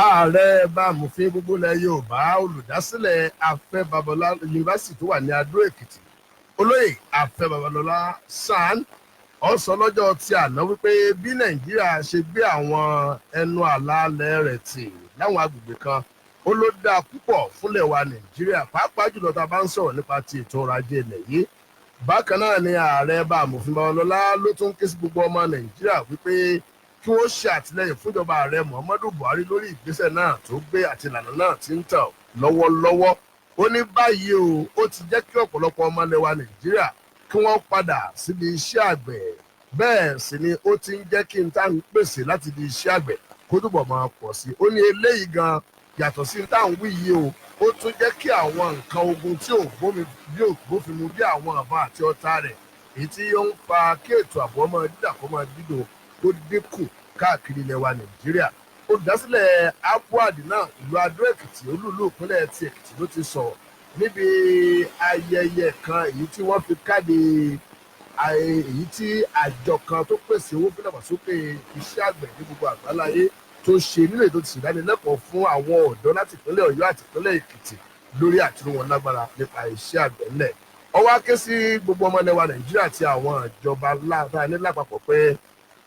ààrẹ bá amòfin gbogbo ilẹ̀ Yorùbá olùdásílẹ̀ Afẹ́ Babalọ́lá yunifásitì tó wà ní Adó Èkìtì olóyè Afẹ́ Babalọ́lá SAN ó sọ lọ́jọ́ tí àná wípé bí Nàìjíríà ṣe gbé àwọn ẹnu àlàálẹ̀ rẹ̀ tì láwọn agbègbè kan ó ló dáa púpọ̀ fúnlẹ̀ wa Nàìjíríà pàápàá jùlọ tá a bá ń sọ̀rọ̀ nípa ti ètò ọrọ̀ ajé ilẹ̀ yìí. bákan náà ni ààrẹ bá amòfin Babalọ́lá ló tún ké sí gbogbo ọmọ Nàìjíríà wípé kí wọ́n ṣe àtìlẹ́yìn fúnjọba ààrẹ Muhammadu Buhari lórí ìgbésẹ̀ náà tó gbé àti ìlànà náà ti ń tàn lọ́wọ́lọ́wọ́. ó ní báyìí o ó ti jẹ́ kí ọ̀pọ̀lọpọ̀ ọmọ ilẹ̀ wa Nàìjíríà kí wọ́n padà síbi iṣẹ́ àgbẹ̀ bẹ́ẹ̀ sì ni ó ti ń jẹ́ kí n tá ń pèsè láti di iṣẹ́ àgbẹ̀ kó túbọ̀ máa pọ̀ sí i. ó ní eléyìí gan yàtọ̀ sí tá à ń wí yìí o ó tún jẹ́ kí àwọn nǹkan ogun tí ò bófin mu bí àwọn àbá àti ọta rẹ̀ èyí tí ó ń fa kí ètò ààbò ọmọ dídà kó máa dídò ó dínkù káàkiri ilẹ̀ wa Nàìjíríà. olùdásílẹ̀ APUAD náà ìlú Adó Èkìtì olúùlú ìpínlẹ̀ ti Èkìtì ló ti sọ̀rọ̀ níbi ayẹyẹ kan èyí tí wọ́n fi káde èyí tí àjọ kan tó pèsè owó fún ìdàgbàsókè iṣẹ́ àgbẹ̀ ní gbogbo àgbáláyé tó ṣe nílẹ̀ tó ti ṣèdánilẹ́kọ̀ọ́ fún àwọn ọ̀dọ́ láti ìpínlẹ̀ Ọ̀yọ́ àti ìpínlẹ̀ Èkìtì lórí àtúrò wọn lágbára nípa iṣẹ́ àgbẹ̀ ńlẹ̀. ó wá ké sí gbogbo ọmọ ilẹ̀ wa Nàìjíríà àti àwọn ìjọba ní lápapọ̀ pé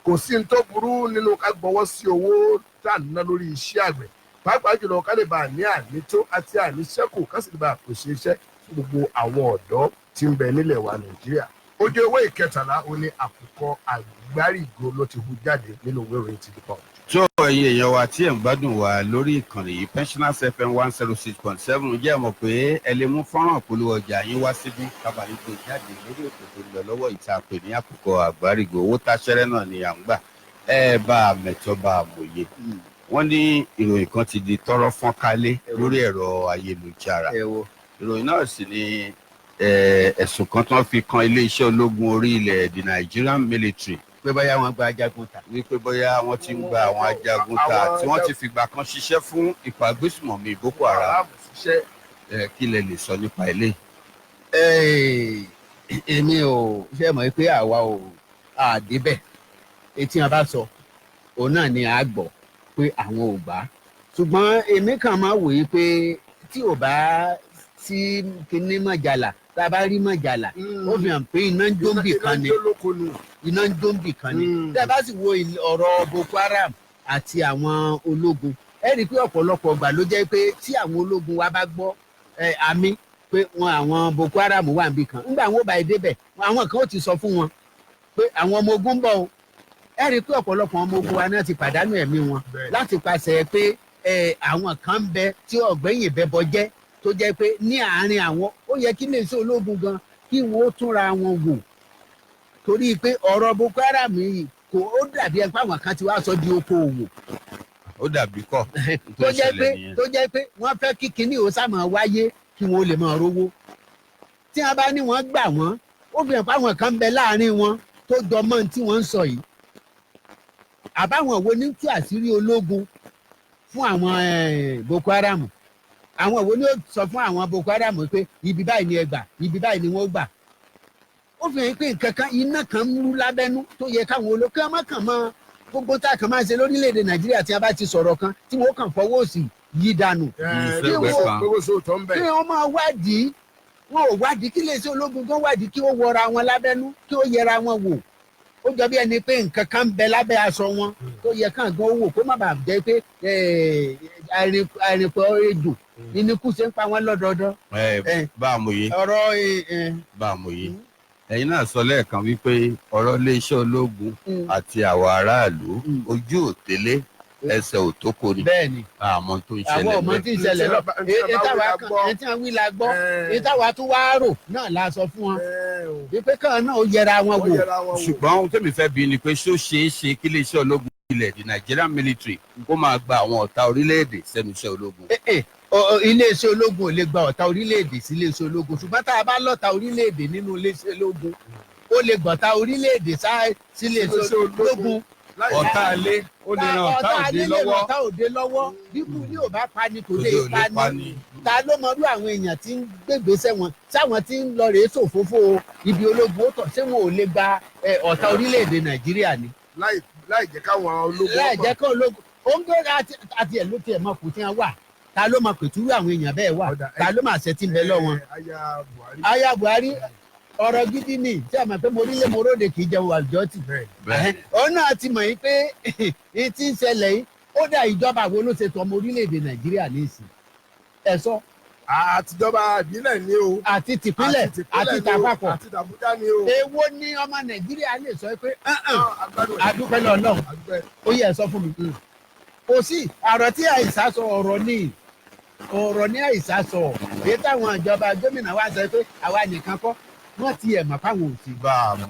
kò sí ní tó burú nínú ká gbọ́wọ́ sí owó tá à ń ná lórí iṣẹ́ àgbẹ̀ pàápàá jùlọ ká lè bá ní ànító àti àníṣẹ́kù ká sì lè bá pèsè iṣẹ́ fún gbogbo àwọn ọ̀dọ́ tí ń bẹ nílẹ̀ wa Nàìjíríà. ojú ewé ìkẹtàlá ó ní àkùkọ àgbárígo ló ti hu jáde nínú ìwé ìròyìn ti The Punch. tó ẹ̀yin èèyàn wa tí ẹ̀ ń gbádùn wa lórí ìkànnì yìí Pensioners FM 106.7 jẹ́ mọ̀ pé ẹ lè mú fọ́nrán polówó ọjà yín wá síbí kábàáyé tó jáde lórí ètò tó lọ lọ́wọ́ ìta pè ní àkùkọ àgbárígo owó táṣẹ́rẹ́ náà ni à ń gbà ẹ bá a mẹ̀tọ́ bá a mòye. wọ́n ní ìròyìn kan ti di tọ́rọ́ fọ́n kálé lórí ẹ̀rọ ayélujára ìròyìn náà sì ni ẹ̀sùn kan tí wọ́n fi kan iléeṣẹ́ ológun orí ilẹ̀ the Nigerian military pé bóyá wọ́n gba ajagun ta. wípé bóyá wọ́n ti ń gba àwọn ajagun ta tí wọ́n ti fìgbà kan ṣiṣẹ́ fún ìpàgbésùmọ̀mí Boko Haram. kí lẹ lè sọ nípa ilé. èmi ò ṣe mọ̀ pé àwa ò àdébẹ̀ etí wọn bá sọ òun náà ni a gbọ́ pé àwọn ò gbà ṣùgbọ́n èmi kàn máa wòye pé tí ò bá sí kinní mọ̀jàlá tá a bá rí mọ̀jàlá ó fi hàn pé iná ń jóńbì kan ni iná ń jóńbì kan ni tá a bá sì wo ọ̀rọ̀ Boko Haram àti àwọn ológun ẹ rí i pé ọ̀pọ̀lọpọ̀ ọgbà ló jẹ́ pé tí àwọn ológun wa bá gbọ́ àmì pé wọn àwọn Boko Haram wà níbì kan nígbà wọn ò bá yẹ débẹ̀ àwọn kan ó ti sọ fún wọn pé àwọn ọmọ ogun ń bọ̀ o ẹ rí i pé ọ̀pọ̀lọpọ̀ ọmọ ogun wa náà ti pàdánù ẹ̀mí wọn láti pàṣẹ pé àwọn kan ń bẹ tí ọ̀gbẹ́yìn bẹbọ jẹ́ tó jẹ́ pé ní àárín àwọn ó yẹ kí iléeṣẹ́ ológun gan kí wọ́n ó túnra wọn wò torí pé ọ̀rọ̀ Boko Haram yìí kò ó dàbí ẹni pé àwọn kan ti wá sọ di okòòwò. ó dàbí kọ́ tó jẹ́ pé wọ́n fẹ́ kí kinní ó sá máa wáyé kí wọ́n lè máa rówó tí wọ́n bá ní wọ́n gbà wọ́n ó fi hàn pé àwọn kan ń bẹ láàárín wọn tó jọ mọ́ tí wọ́n ń sọ yìí àbáwọn wo ní tú àṣírí ológun fún àwọn Boko Haram àwọn wo ni ó sọ fún àwọn Boko Haram pé ibi báyìí ni ẹ gbà ibi báyìí ni wọ́n gbà ó fi hàn pé nǹkan kan iná kan ń mú lábẹ́nú tó yẹ káwọn olókè ọmọ kan mọ gbogbo tá a kan máa ṣe lórílẹ̀‐èdè Nàìjíríà tí a bá ti sọ̀rọ̀ kan tí wọ́n kàn fọwọ́ sí yí dànù kí wọ́n máa wádìí wọn ò wádìí kí iléeṣẹ́ ológun gan wádìí kí ó wọra wọn lábẹ́nú kí ó yẹra wọn wò ó jọ bí ẹni pé nǹkan kan ń bẹ lábẹ́ aṣọ wọn tó yẹ kàn gan wò kó má bàa jẹ́ pé àìrìnpọ̀ ejò ìníkù ṣe ń pa wọn lọ́dọọdọ. bá a mọ̀ yé bá a mọ̀ yé ẹ̀yin náà sọ lẹ́ẹ̀kan wípé ọ̀rọ̀ iléeṣẹ́ ológun àti àwọn aráàlú ojú òtélé ẹsẹ̀ òtókò ni àmọ́ tó ń ṣẹlẹ̀ àwọn ọmọ tí ń ṣẹlẹ̀ lọ èyí tí wọ́n wí la gbọ́ èyí táwa tún wá rò náà la sọ fún wọn wípé káwọn náà ó yẹra wọn wò. ṣùgbọ́n ohun tẹ́mi fẹ́ bi ni pé ṣó ṣeé ṣe kí iléeṣẹ́ ológun ilẹ̀ the Nigerian military kó máa gba àwọn ọ̀tá orílẹ̀-èdè sẹ́nu iṣẹ́ ológun. iléeṣẹ́ ológun ò lè gba ọ̀tá orílẹ̀-èdè sí iléeṣẹ́ ológun ṣùgbọ́n tá a bá lọ́ta orílẹ̀-èdè nínú iléeṣẹ́ ológun ó lè gbọ̀ta orílẹ̀-èdè sí iléeṣẹ́ ológun. ọ̀tá ilé ó lè ran ọ̀tá òde lọ́wọ́ bíbú ní ò bá pani kò lè pani ta ló mọrú àwọn èèyàn tí ń gbégbèsè wọn sáwọn tí ń lọ rèé ṣòfófó ibi ológun ó tọ̀ ṣé wọn ò lè gba ọ̀tá orílẹ̀-èdè Nàìjíríà ni. láì jẹ́ káwọn ológun láì jẹ́ káwọn ológun ó ń gbé àti ẹ̀ ló tiẹ̀ mọ kù tí wọ́n wà ta ló mọ pẹ̀túrú àwọn èèyàn bẹ́ẹ̀ wà ta ló máa ṣe tí ń bẹ lọ́wọ́. aya Buhari ọ̀rọ̀ gidi ni tí a mọ̀ pé mo rí lé mo róde kì í jẹun àlùjọ tì. òun náà ti mọ̀ yín pé èyí tí ń ṣẹlẹ̀ yìí ó dá ìjọba wo ló ṣètò ọmọ orílẹ̀-èdè Nàìjíríà ní ìsìn ẹ̀ sọ. àtijọba ìbílẹ̀ ni o. àti tìpínlẹ̀ àti tàpapọ̀. àti tàbújá ni o. èwo ni ọmọ Nàìjíríà lè sọ pé àdúpẹ́ lọ́lọ́run ó yẹ ẹ sọ fún mi. kò sí àrò tí àìsà sọ ọ̀rọ̀ ní àìsà sọ èyí táwọn ìjọba gómìnà wa sọ pé àwa nìkan kọ́ wọ́n ti ẹ̀ mọ̀ fáwọn òsì.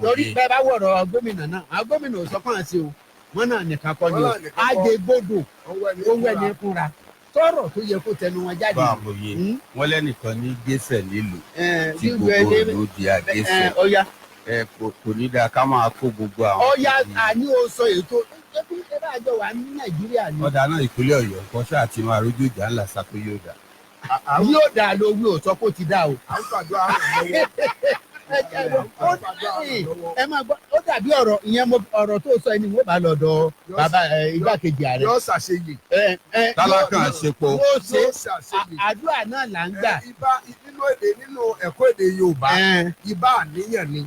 torí bẹ́ẹ̀ bá wọ̀rọ̀ gómìnà náà àwọn gómìnà ò sọ fún àṣẹ o wọ́n náà nìkan kọ́ ni o àjẹgbodò owó ẹni kúnra tọrọ tó yẹ kó tẹnu wọn jáde. bá a mọ̀ yé wọ́n lẹ́nìkan ní gẹ́sẹ̀ nílùú tí gbogbo òlù di àgẹ́sẹ̀ kò ní dáa ká máa kó gbogbo àwọn. ọ̀ya àní o sọ ètò ẹbí ẹbí àjọ wà ní Nàìjíríà ni. ọ̀dà náà ìpínlẹ̀ Ọ̀yọ́ kan ṣáà ti máa rójú ìjà ńlá sápé yóò dà. yóò dà lówí ò sọ kó ti dà o. ẹ máa gbọ́ ó dàbí ọ̀rọ̀ ìyẹn ọ̀rọ̀ tó sọ ẹni wọ́n bá lọ́dọ̀ bàbá igbákejì ààrẹ. yóò ṣàṣeyè. tálákà àṣepọ̀. yóò ṣe àdúrà náà là ń gbà. nínú ẹ̀kọ́ èdè Yorùbá ibà àníyàn ni